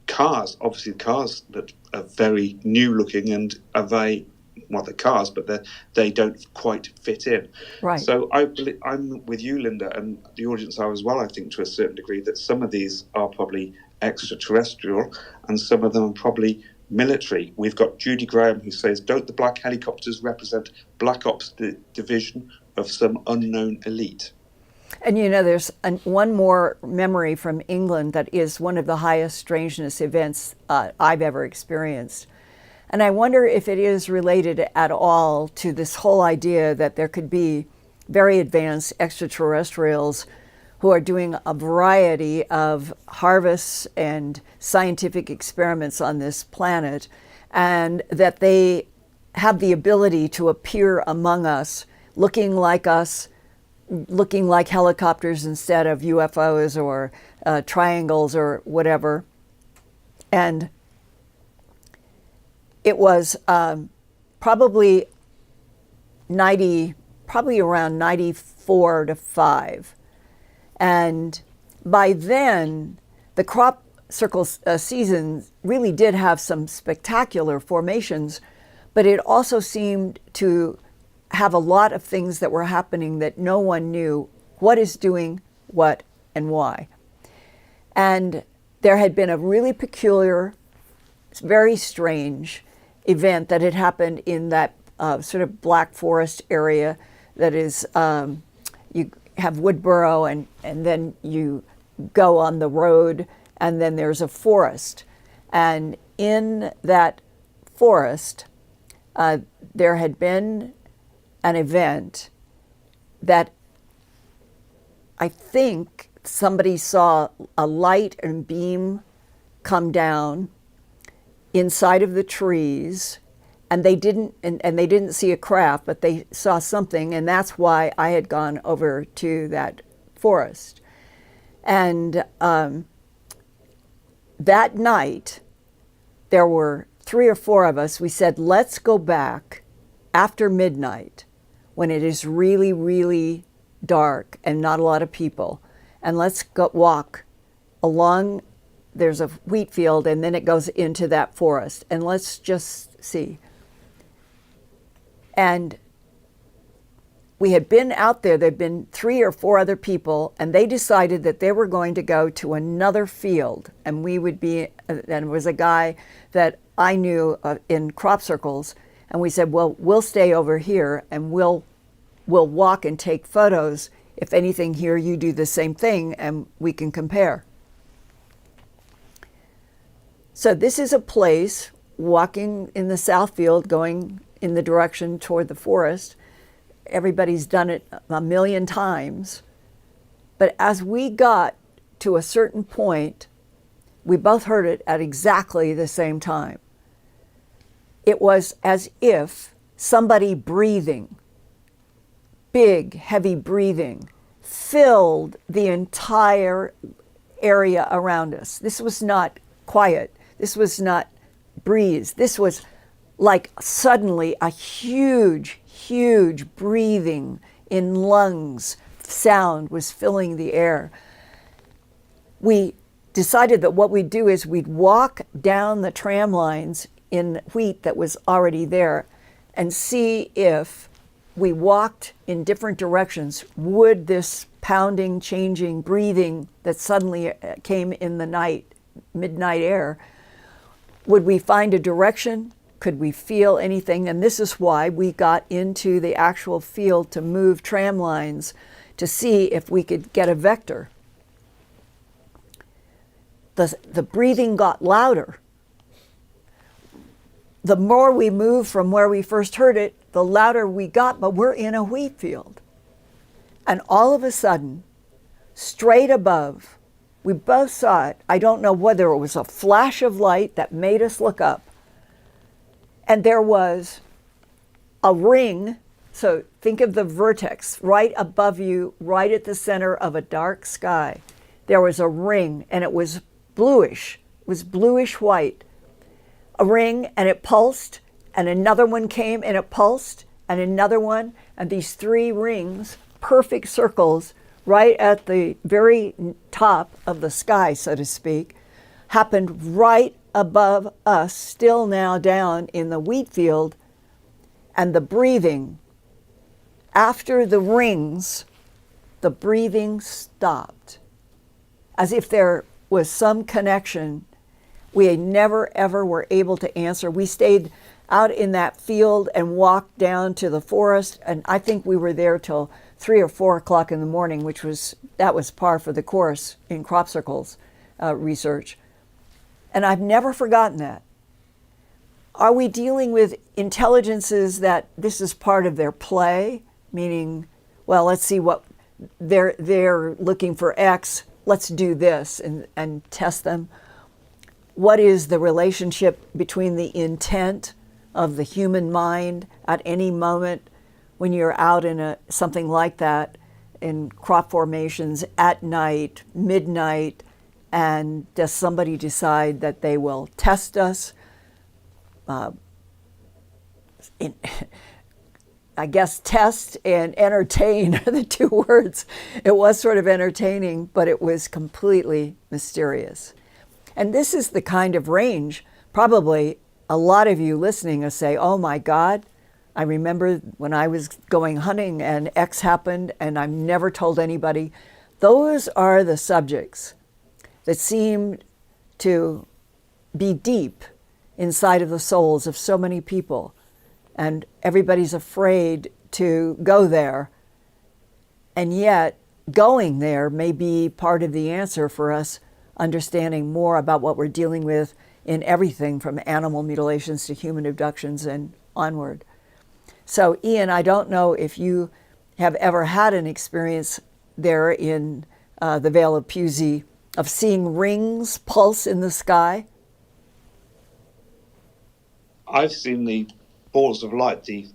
Speaker 3: cars, obviously cars that are very new looking and are very, well, they're cars, but they don't quite fit in.
Speaker 1: Right.
Speaker 3: So I'm with you, Linda, and the audience are as well, I think, to a certain degree, that some of these are probably extraterrestrial and some of them are probably military. We've got Judy Graham who says, don't the black helicopters represent Black Ops division of some unknown elite?
Speaker 1: And you know, there's one more memory from England that is one of the highest strangeness events I've ever experienced. And I wonder if it is related at all to this whole idea that there could be very advanced extraterrestrials who are doing a variety of harvests and scientific experiments on this planet, and that they have the ability to appear among us, looking like helicopters instead of UFOs or triangles or whatever. And it was probably around 94 to 5. And by then, the crop circle season really did have some spectacular formations, but it also seemed to have a lot of things that were happening that no one knew what is doing what and why. And there had been a really peculiar, very strange event that had happened in that sort of Black Forest area that is, you have Woodborough and then you go on the road and then there's a forest. And in that forest, there had been an event that I think somebody saw a light and beam come down inside of the trees, and they didn't see a craft, but they saw something, and that's why I had gone over to that forest. And that night, there were 3 or 4 of us. We said, let's go back after midnight when it is really, really dark and not a lot of people, and let's go walk along. There's a wheat field, and then it goes into that forest, and let's just see. And we had been out there. There'd been 3 or 4 other people, and they decided that they were going to go to another field, and we would be, and it was a guy that I knew in crop circles, and we said, well, we'll stay over here, and we'll walk and take photos. If anything here, you do the same thing, and we can compare. So this is a place, walking in the south field, going in the direction toward the forest. Everybody's done it a million times. But as we got to a certain point, we both heard it at exactly the same time. It was as if somebody breathing, big, heavy breathing, filled the entire area around us. This was not quiet. This was not breeze. This was like suddenly a huge, huge breathing in lungs. Sound was filling the air. We decided that what we'd do is we'd walk down the tram lines in wheat that was already there and see if we walked in different directions, would this pounding, changing, breathing that suddenly came in the night, midnight air, would we find a direction? Could we feel anything? And this is why we got into the actual field to move tram lines to see if we could get a vector. The breathing got louder. The more we moved from where we first heard it, the louder we got, but we're in a wheat field. And all of a sudden, straight above, we both saw it. I don't know whether it was a flash of light that made us look up. And there was a ring. So think of the vertex right above you, right at the center of a dark sky. There was a ring, and it was bluish. It was bluish white. A ring, and it pulsed, and another one came, and it pulsed, and another one, and these 3 rings, perfect circles, right at the very top of the sky, so to speak, happened right above us, still now down in the wheat field. And the breathing, after the rings, the breathing stopped, as if there was some connection we never ever were able to answer. We stayed out in that field and walked down to the forest, and I think we were there till 3 or 4 o'clock in the morning, that was par for the course in crop circles research. And I've never forgotten that. Are we dealing with intelligences that this is part of their play? Meaning, well, let's see what they're looking for X, let's do this and test them. What is the relationship between the intent of the human mind at any moment when you're out in something like that, in crop formations at night, midnight, and does somebody decide that they will test us? I guess test and entertain are the two words. It was sort of entertaining, but it was completely mysterious. And this is the kind of range, probably a lot of you listening will say, oh my God, I remember when I was going hunting and X happened and I've never told anybody. Those are the subjects that seem to be deep inside of the souls of so many people. And everybody's afraid to go there. And yet, going there may be part of the answer for us understanding more about what we're dealing with in everything from animal mutilations to human abductions and onward. So, Ian, I don't know if you have ever had an experience there in the Vale of Pusey of seeing rings pulse in the sky.
Speaker 3: I've seen the balls of light, the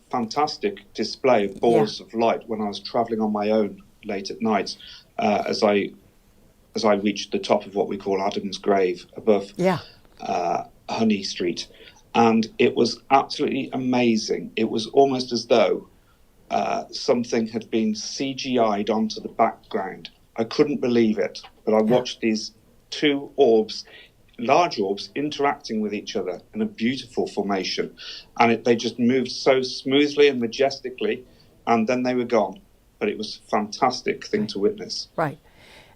Speaker 3: fantastic display of balls of light when I was travelling on my own late at night, as I reached the top of what we call Adam's Grave above Honey Street. And it was absolutely amazing. It was almost as though something had been CGI'd onto the background. I couldn't believe it, but I watched these two orbs, large orbs, interacting with each other in a beautiful formation. And they just moved so smoothly and majestically, and then they were gone. But it was a fantastic thing to witness.
Speaker 1: Right.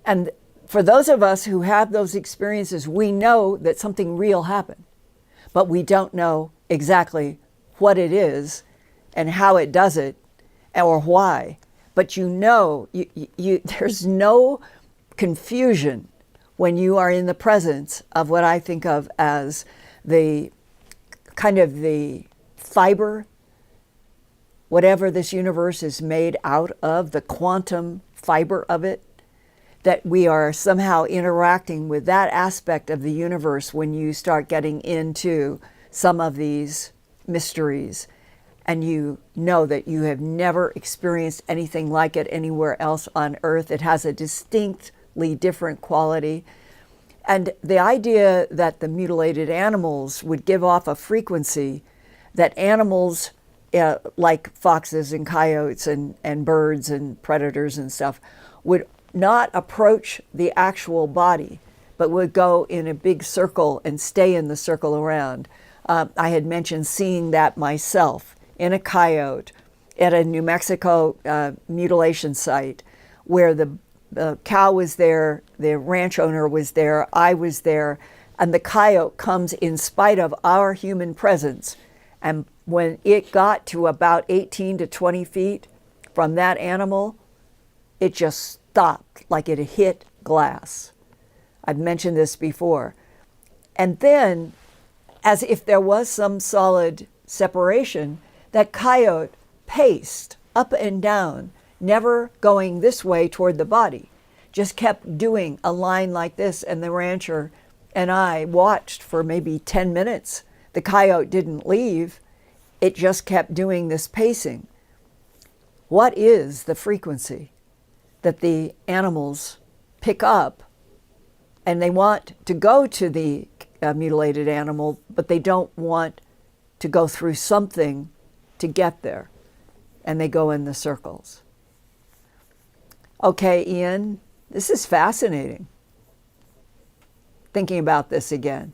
Speaker 1: And for those of us who have those experiences, we know that something real happened, but we don't know exactly what it is and how it does it or why. But you know, there's no confusion when you are in the presence of what I think of as the kind of the fiber, whatever this universe is made out of, the quantum fiber of it, that we are somehow interacting with that aspect of the universe when you start getting into some of these mysteries. And you know that you have never experienced anything like it anywhere else on Earth. It has a distinctly different quality. And the idea that the mutilated animals would give off a frequency that animals like foxes and coyotes and birds and predators and stuff would not approach the actual body, but would go in a big circle and stay in the circle around. I had mentioned seeing that myself in a coyote at a New Mexico mutilation site where the cow was there, the ranch owner was there, I was there, and the coyote comes in spite of our human presence. And when it got to about 18 to 20 feet from that animal, it just stopped like it hit glass. I've mentioned this before. And then, as if there was some solid separation, that coyote paced up and down, never going this way toward the body, just kept doing a line like this. And the rancher and I watched for maybe 10 minutes. The coyote didn't leave. It just kept doing this pacing. What is the frequency that the animals pick up? And they want to go to the mutilated animal, but they don't want to go through something to get there. And they go in the circles. Okay, Ian, this is fascinating. Thinking about this again.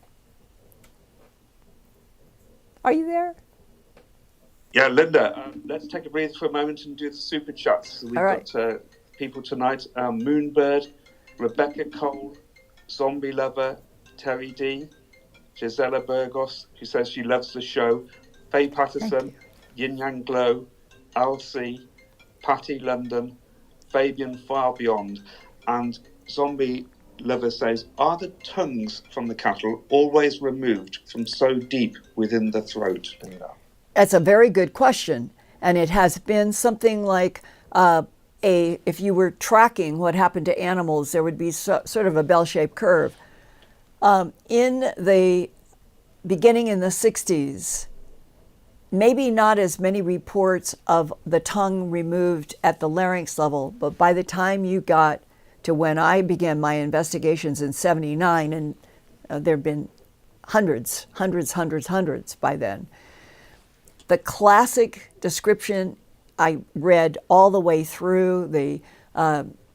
Speaker 1: Are you there?
Speaker 3: Yeah, Linda, let's take a breather for a moment and do the super chats. So we've got people tonight, Moonbird, Rebecca Cole, Zombie Lover, Terry D, Gisela Burgos, who says she loves the show, Faye Patterson, Yin Yang Glow, Alcy, Patty London, Fabian Far Beyond, and Zombie Lover says, are the tongues from the cattle always removed from so deep within the throat, Linda?
Speaker 1: That's a very good question. And it has been something like if you were tracking what happened to animals, there would be sort of a bell-shaped curve. In the beginning in the 60s, maybe not as many reports of the tongue removed at the larynx level, but by the time you got to when I began my investigations in 79, and there have been hundreds by then, the classic description I read all the way through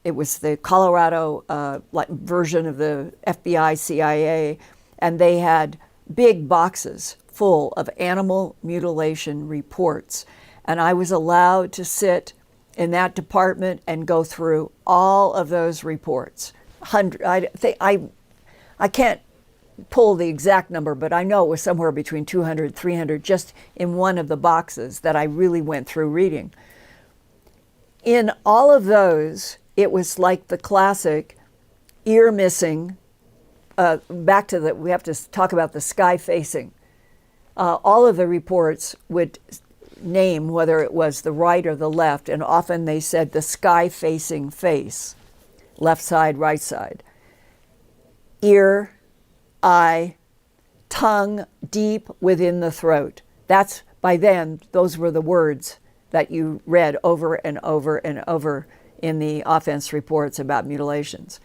Speaker 1: it was the Colorado version of the FBI, CIA, and they had big boxes full of animal mutilation reports. And I was allowed to sit in that department and go through all of those reports. I can't pull the exact number, but I know it was somewhere between 200, 300 just in one of the boxes that I really went through reading. In all of those, it was like the classic ear missing. Back to we have to talk about the sky facing. All of the reports would name whether it was the right or the left, and often they said the sky facing face, left side, right side. Ear, eye, tongue deep within the throat. That's, by then, those were the words that you read over and over and over in the offense reports about mutilations.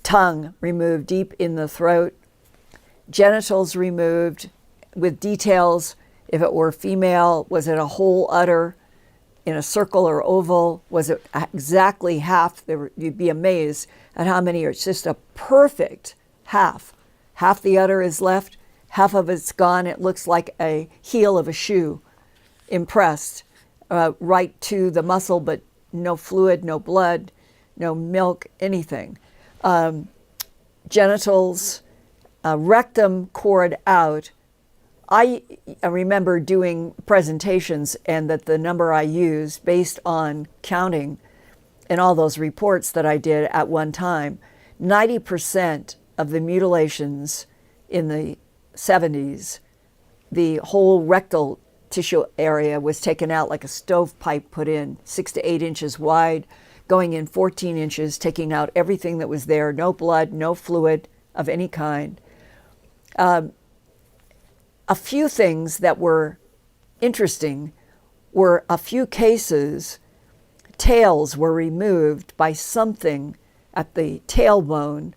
Speaker 1: Tongue removed deep in the throat, genitals removed with details. If it were female, was it a whole udder in a circle or oval? Was it exactly half? You'd be amazed at how many are. It's just a perfect half. Half the udder is left, half of it's gone. It looks like a heel of a shoe impressed right to the muscle, but no fluid, no blood, no milk, anything. Genitals, rectum cord out. I remember doing presentations, and that the number I used based on counting in all those reports that I did at one time, 90% of the mutilations in the 70s, the whole rectal tissue area was taken out like a stovepipe put in, 6 to 8 inches wide, going in 14 inches, taking out everything that was there, no blood, no fluid of any kind. A few things that were interesting were a few cases, tails were removed by something at the tailbone,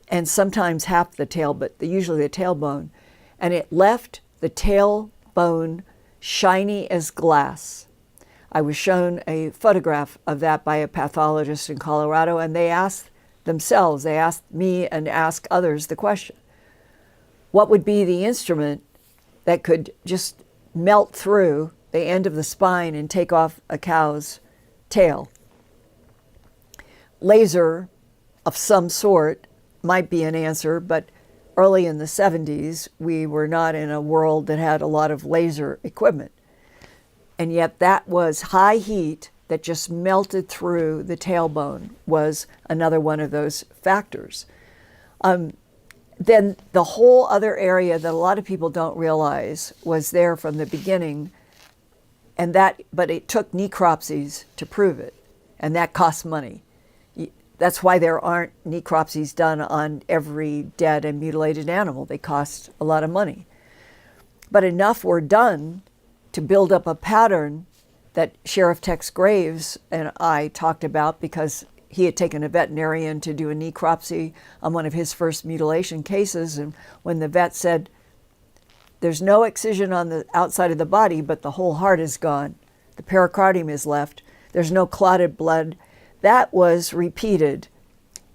Speaker 1: and sometimes half the tail, but usually the tailbone, and it left the tailbone shiny as glass. I was shown a photograph of that by a pathologist in Colorado, and they asked me and asked others the question, what would be the instrument that could just melt through the end of the spine and take off a cow's tail? Laser of some sort might be an answer, but early in the 70s, we were not in a world that had a lot of laser equipment. And yet that was high heat that just melted through the tailbone was another one of those factors. Then the whole other area that a lot of people don't realize was there from the beginning, but it took necropsies to prove it, and that costs money. That's why there aren't necropsies done on every dead and mutilated animal. They cost a lot of money. But enough were done to build up a pattern that Sheriff Tex Graves and I talked about, because he had taken a veterinarian to do a necropsy on one of his first mutilation cases. And when the vet said, there's no excision on the outside of the body, but the whole heart is gone, the pericardium is left, there's no clotted blood, that was repeated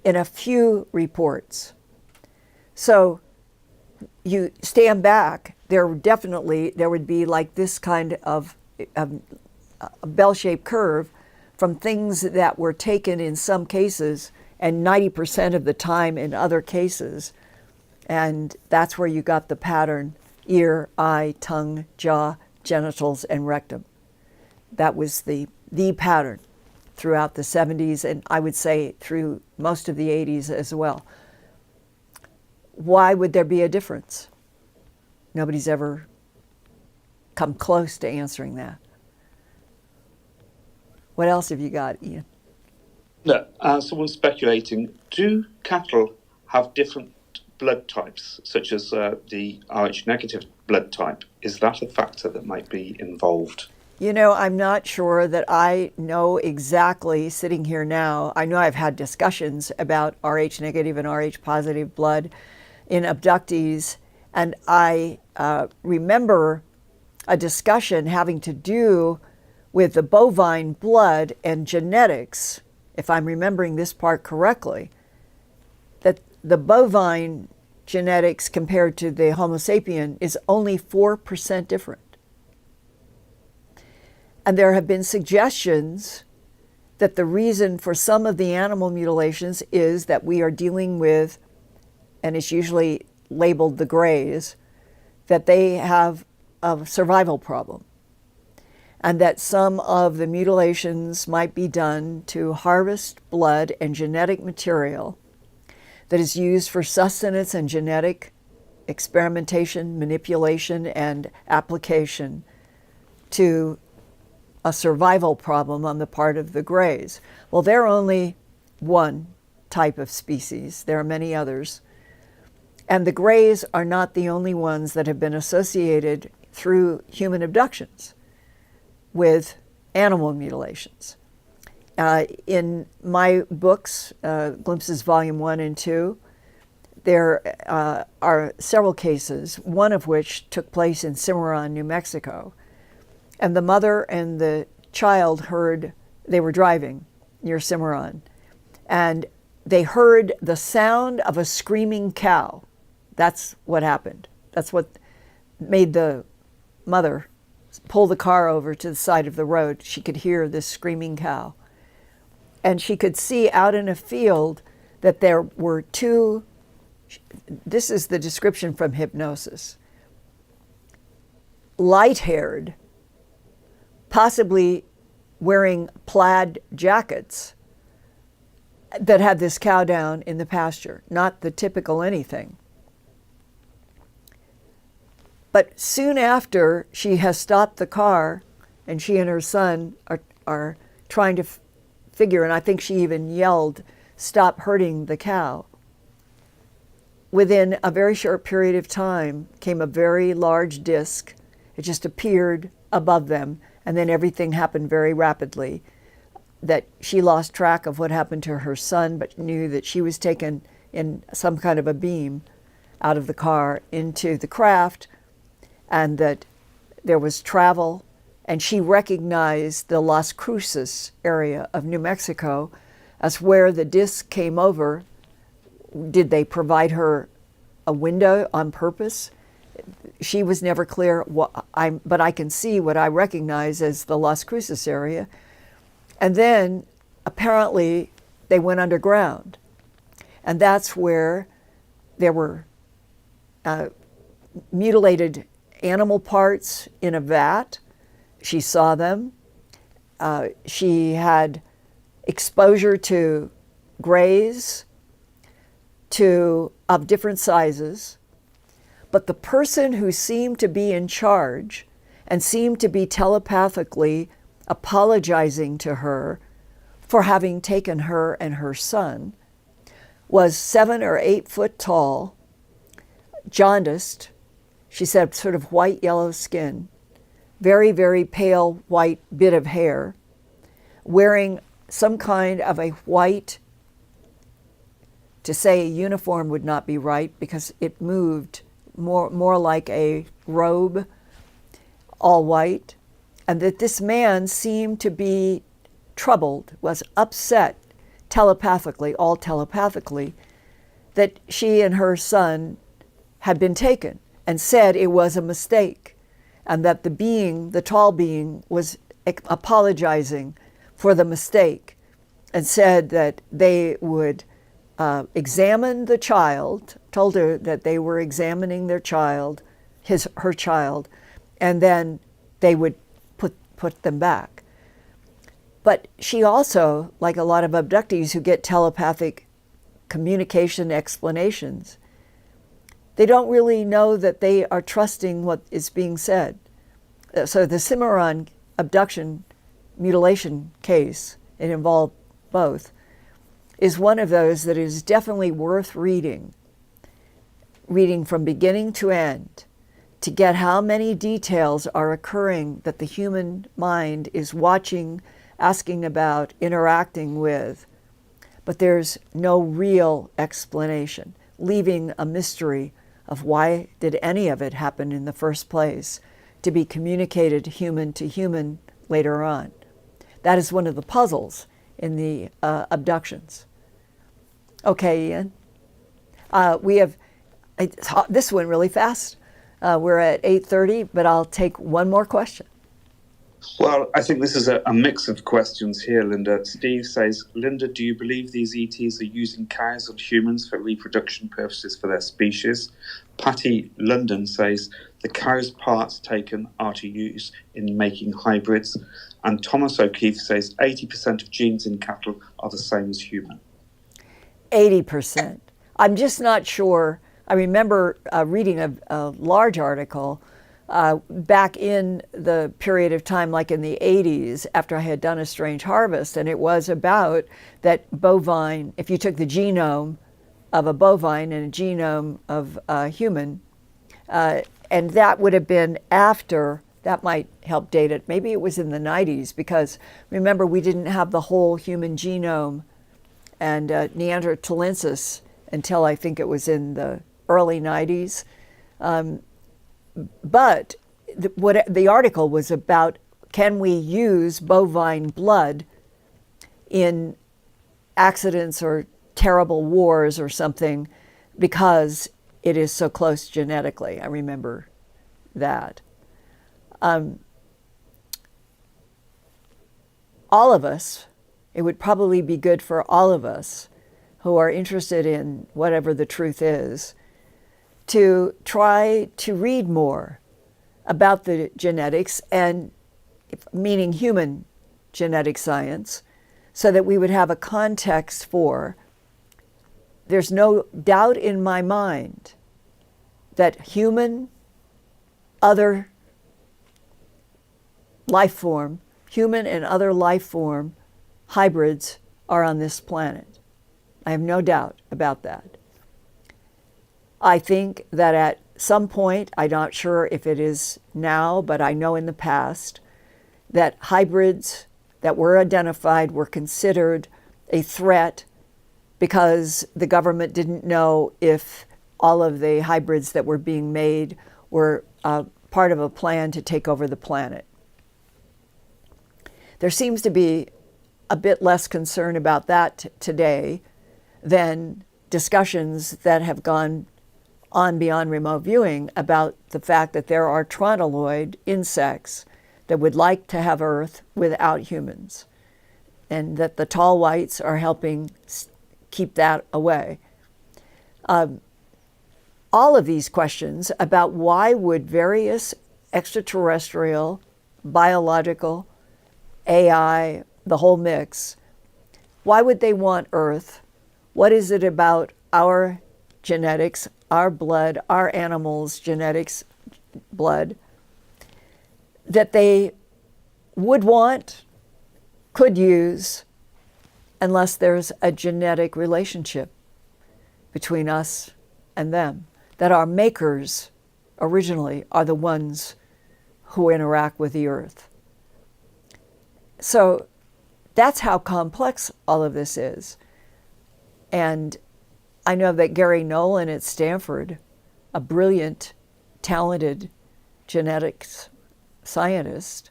Speaker 1: in a few reports. So you stand back, there would be like this kind of a bell-shaped curve from things that were taken in some cases and 90% of the time in other cases. And that's where you got the pattern: ear, eye, tongue, jaw, genitals, and rectum. That was the pattern throughout the 70s, and I would say through most of the 80s as well. Why would there be a difference? Nobody's ever come close to answering that. What else have you got, Ian?
Speaker 3: No, someone's speculating, do cattle have different blood types, such as the Rh negative blood type? Is that a factor that might be involved?
Speaker 1: You know, I'm not sure that I know exactly sitting here now. I know I've had discussions about Rh negative and Rh positive blood in abductees, and I remember a discussion having to do with the bovine blood and genetics, if I'm remembering this part correctly, that the bovine genetics compared to the Homo sapien is only 4% different. And there have been suggestions that the reason for some of the animal mutilations is that we are dealing with, and it's usually labeled the grays, that they have a survival problem. And that some of the mutilations might be done to harvest blood and genetic material that is used for sustenance and genetic experimentation, manipulation, and application to a survival problem on the part of the grays. Well, they're only one type of species. There are many others. And the grays are not the only ones that have been associated through human abductions with animal mutilations. In my books, Glimpses Volume 1 and 2, there are several cases, one of which took place in Cimarron, New Mexico. And the mother and the child heard, they were driving near Cimarron, and they heard the sound of a screaming cow. That's what happened. That's what made the mother pull the car over to the side of the road. She could hear this screaming cow. And she could see out in a field that there were two, this is the description from hypnosis, light-haired, possibly wearing plaid jackets that had this cow down in the pasture, not the typical anything. But soon after she has stopped the car and she and her son are trying to figure, and I think she even yelled, "Stop hurting the cow." Within a very short period of time came a very large disc. It just appeared above them, and then everything happened very rapidly. That she lost track of what happened to her son, but knew that she was taken in some kind of a beam out of the car into the craft, and that there was travel, and she recognized the Las Cruces area of New Mexico as where the disc came over. Did they provide her a window on purpose? She was never clear, but I can see what I recognize as the Las Cruces area. And then apparently they went underground. And that's where there were mutilated animal parts in a vat. She saw them. She had exposure to grays of different sizes. But the person who seemed to be in charge and seemed to be telepathically apologizing to her for having taken her and her son was 7 or 8 foot tall, jaundiced. She said sort of white yellow skin, very, very pale white bit of hair, wearing some kind of a white, to say a uniform would not be right because it moved more like a robe, all white, and that this man seemed to be troubled, was upset telepathically, all telepathically, that she and her son had been taken, and said it was a mistake, and that the being, the tall being, was apologizing for the mistake, and said that they would examine the child, told her that they were examining their child, her child, and then they would put them back. But she also, like a lot of abductees who get telepathic communication explanations, they don't really know that they are trusting what is being said. So the Cimarron abduction mutilation case, it involved both, is one of those that is definitely worth reading from beginning to end, to get how many details are occurring that the human mind is watching, asking about, interacting with, but there's no real explanation, leaving a mystery of why did any of it happen in the first place, to be communicated human to human later on. That is one of the puzzles in the abductions. Okay, Ian. This went really fast. We're at 8:30, but I'll take one more question.
Speaker 3: Well, I think this is a mix of questions here, Linda. Steve says, Linda, do you believe these ETs are using cows and humans for reproduction purposes for their species? Patty London says, the cow's parts taken are to use in making hybrids. And Thomas O'Keefe says, 80% of genes in cattle are the same as human.
Speaker 1: 80%. I'm just not sure. I remember reading a large article back in the period of time, like in the 80s, after I had done A Strange Harvest, and it was about that bovine, if you took the genome of a bovine and a genome of a human, and that would have been after, that might help date it, maybe it was in the 90s, because remember, we didn't have the whole human genome and Neanderthalensis until I think it was in the early 90s. But what the article was about, can we use bovine blood in accidents or terrible wars or something because it is so close genetically? I remember that. All of us, it would probably be good for all of us who are interested in whatever the truth is, to try to read more about the genetics, and meaning human genetic science, so that we would have a context for, there's no doubt in my mind that human, other life form, human and other life form hybrids are on this planet. I have no doubt about that. I think that at some point, I'm not sure if it is now, but I know in the past, that hybrids that were identified were considered a threat because the government didn't know if all of the hybrids that were being made were part of a plan to take over the planet. There seems to be a bit less concern about that today than discussions that have gone on beyond remote viewing about the fact that there are trontoloid insects that would like to have Earth without humans, and that the tall whites are helping keep that away. All of these questions about why would various extraterrestrial, biological, AI, the whole mix, why would they want Earth? What is it about our genetics, our blood, our animals' genetics, blood, that they would want, could use, unless there's a genetic relationship between us and them, that our makers originally are the ones who interact with the Earth. So that's how complex all of this is. And I know that Gary Nolan at Stanford, a brilliant, talented genetics scientist,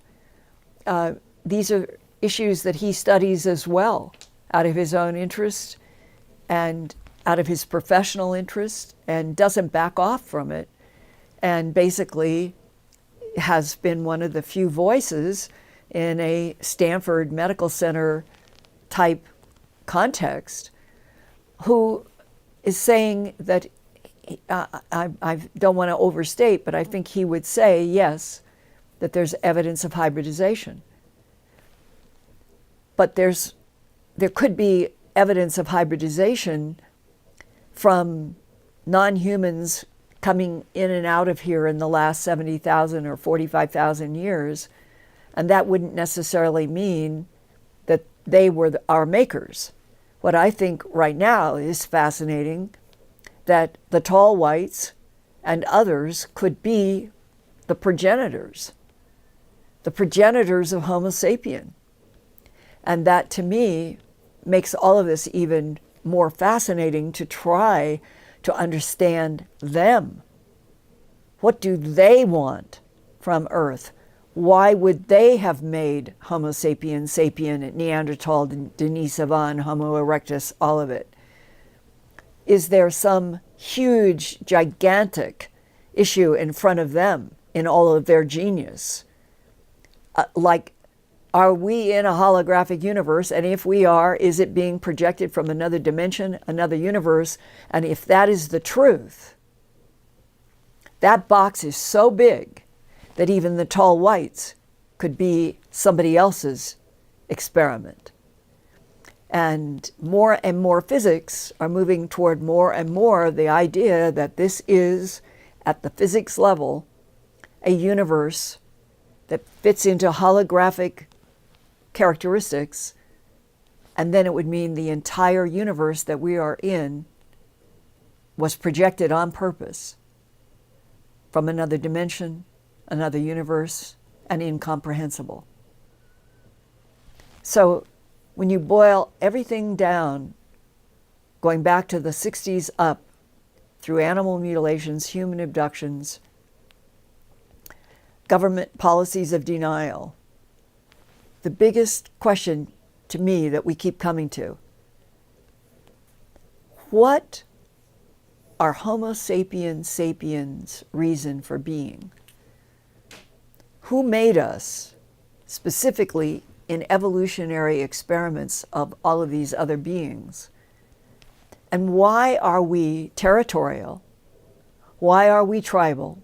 Speaker 1: these are issues that he studies as well, out of his own interest and out of his professional interest, and doesn't back off from it, and basically has been one of the few voices in a Stanford Medical Center type context who is saying that, I don't want to overstate, but I think he would say, yes, that there's evidence of hybridization. But there could be evidence of hybridization from non-humans coming in and out of here in the last 70,000 or 45,000 years, And that wouldn't necessarily mean that they were our makers. What I think right now is fascinating, that the tall whites and others could be the progenitors of Homo sapien. And that, to me, makes all of this even more fascinating, to try to understand them. What do they want from Earth? Why would they have made Homo sapien, sapien, Neanderthal, Denisovann, Homo erectus, all of it? Is there some huge, gigantic issue in front of them in all of their genius? Like, are we in a holographic universe? And if we are, is it being projected from another dimension, another universe? And if that is the truth, that box is so big that even the tall whites could be somebody else's experiment. And more physics are moving toward more and more the idea that this is, at the physics level, a universe that fits into holographic characteristics, and then it would mean the entire universe that we are in was projected on purpose from another dimension, another universe, and incomprehensible. So when you boil everything down, going back to the 60s up, through animal mutilations, human abductions, government policies of denial, the biggest question to me that we keep coming to, what are Homo sapiens sapiens' reason for being? Who made us specifically in evolutionary experiments of all of these other beings? And why are we territorial? Why are we tribal?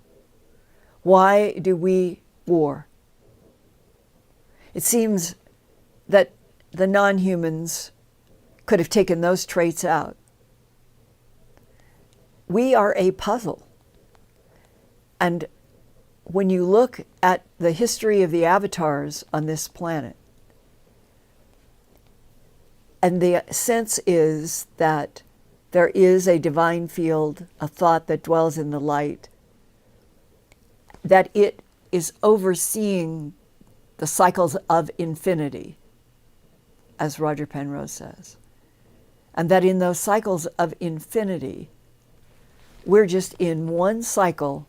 Speaker 1: Why do we war? It seems that the non-humans could have taken those traits out. We are a puzzle. And when you look at the history of the avatars on this planet, and the sense is that there is a divine field, a thought that dwells in the light, that it is overseeing the cycles of infinity, as Roger Penrose says. And that in those cycles of infinity, we're just in one cycle,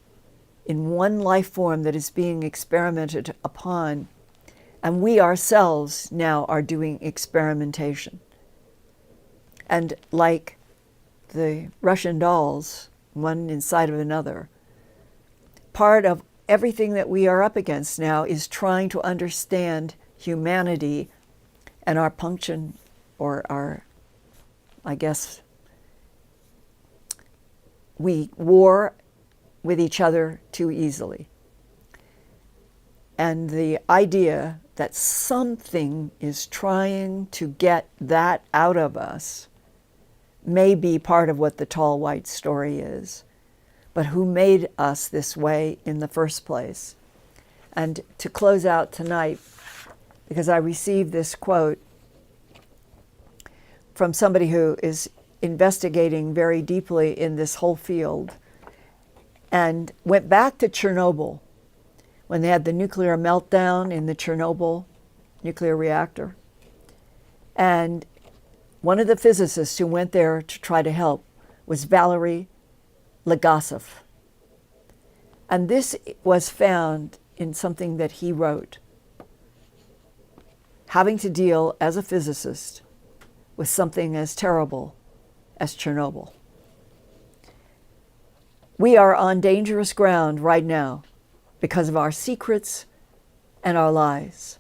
Speaker 1: in one life form that is being experimented upon, and we ourselves now are doing experimentation. And like the Russian dolls, one inside of another, part of everything that we are up against now is trying to understand humanity and our punction, or our, I guess, we war with each other too easily. And the idea that something is trying to get that out of us may be part of what the tall white story is. But who made us this way in the first place? And to close out tonight, because I received this quote from somebody who is investigating very deeply in this whole field, and went back to Chernobyl when they had the nuclear meltdown in the Chernobyl nuclear reactor. And one of the physicists who went there to try to help was Valery Legasov. And this was found in something that he wrote, having to deal as a physicist with something as terrible as Chernobyl. We are on dangerous ground right now because of our secrets and our lies.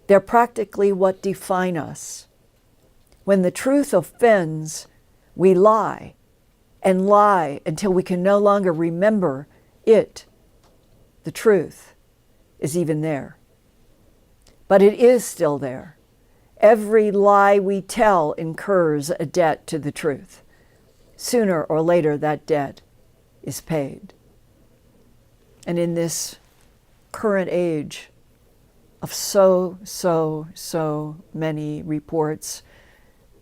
Speaker 1: They're practically what define us. When the truth offends, we lie, and lie until we can no longer remember it. The truth is even there. But it is still there. Every lie we tell incurs a debt to the truth. Sooner or later, that debt is paid. And in this current age, of so many reports,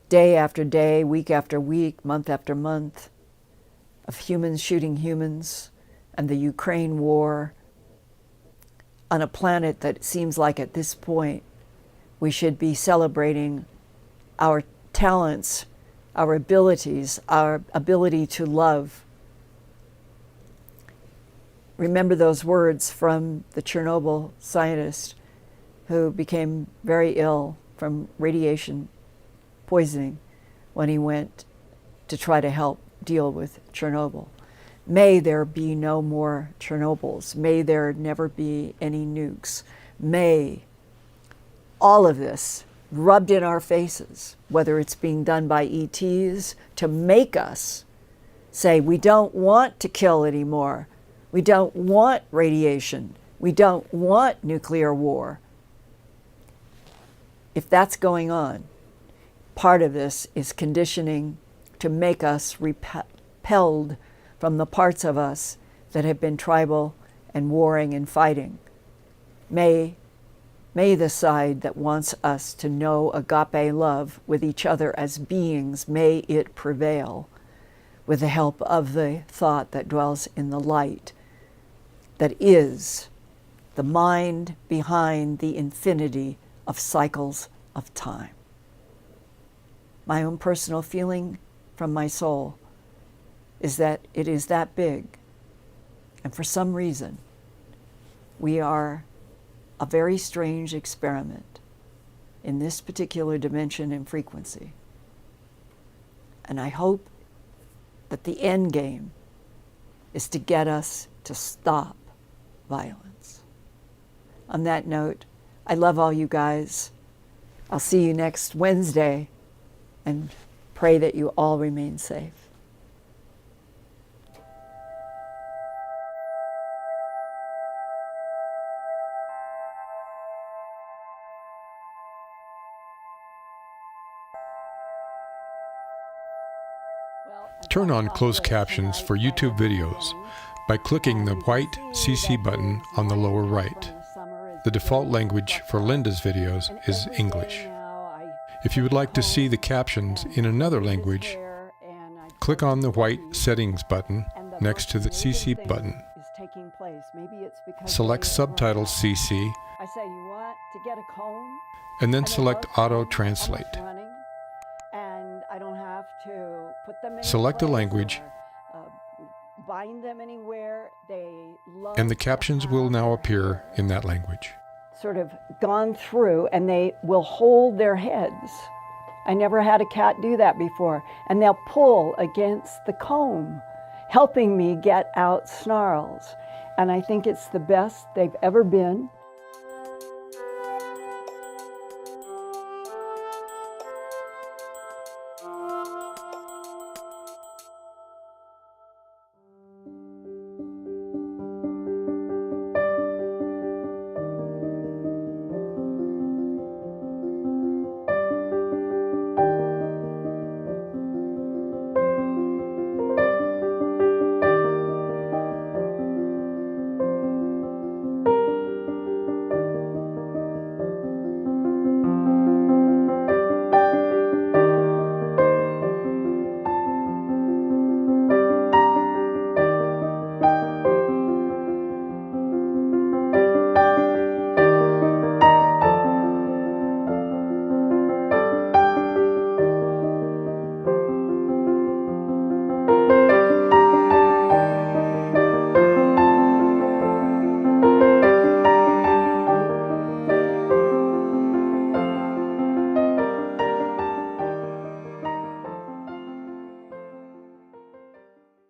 Speaker 1: day after day, week after week, month after month, of humans shooting humans, and the Ukraine war, on a planet that seems like at this point we should be celebrating our talents, our abilities, our ability to love. Remember those words from the Chernobyl scientist who became very ill from radiation poisoning when he went to try to help deal with Chernobyl. May there be no more Chernobyls. May there never be any nukes. May all of this rubbed in our faces, whether it's being done by ETs to make us say, we don't want to kill anymore. We don't want radiation. We don't want nuclear war. If that's going on, part of this is conditioning to make us repelled from the parts of us that have been tribal and warring and fighting. May the side that wants us to know agape love with each other as beings, may it prevail with the help of the thought that dwells in the light, that is the mind behind the infinity of cycles of time. My own personal feeling from my soul is that it is that big, and for some reason, we are a very strange experiment in this particular dimension and frequency. And I hope that the end game is to get us to stop violence. On that note, I love all you guys. I'll see you next Wednesday, and pray that you all remain safe.
Speaker 4: Turn on closed captions for YouTube videos by clicking the white CC button on the lower right. The default language for Linda's videos is English. If you would like to see the captions in another language, click on the white settings button next to the CC button. Select Subtitles CC, and then select Auto Translate. Select a language, and the captions will now appear in that language.
Speaker 1: Sort of gone through, and they will hold their heads. I never had a cat do that before. And they'll pull against the comb, helping me get out snarls. And I think it's the best they've ever been.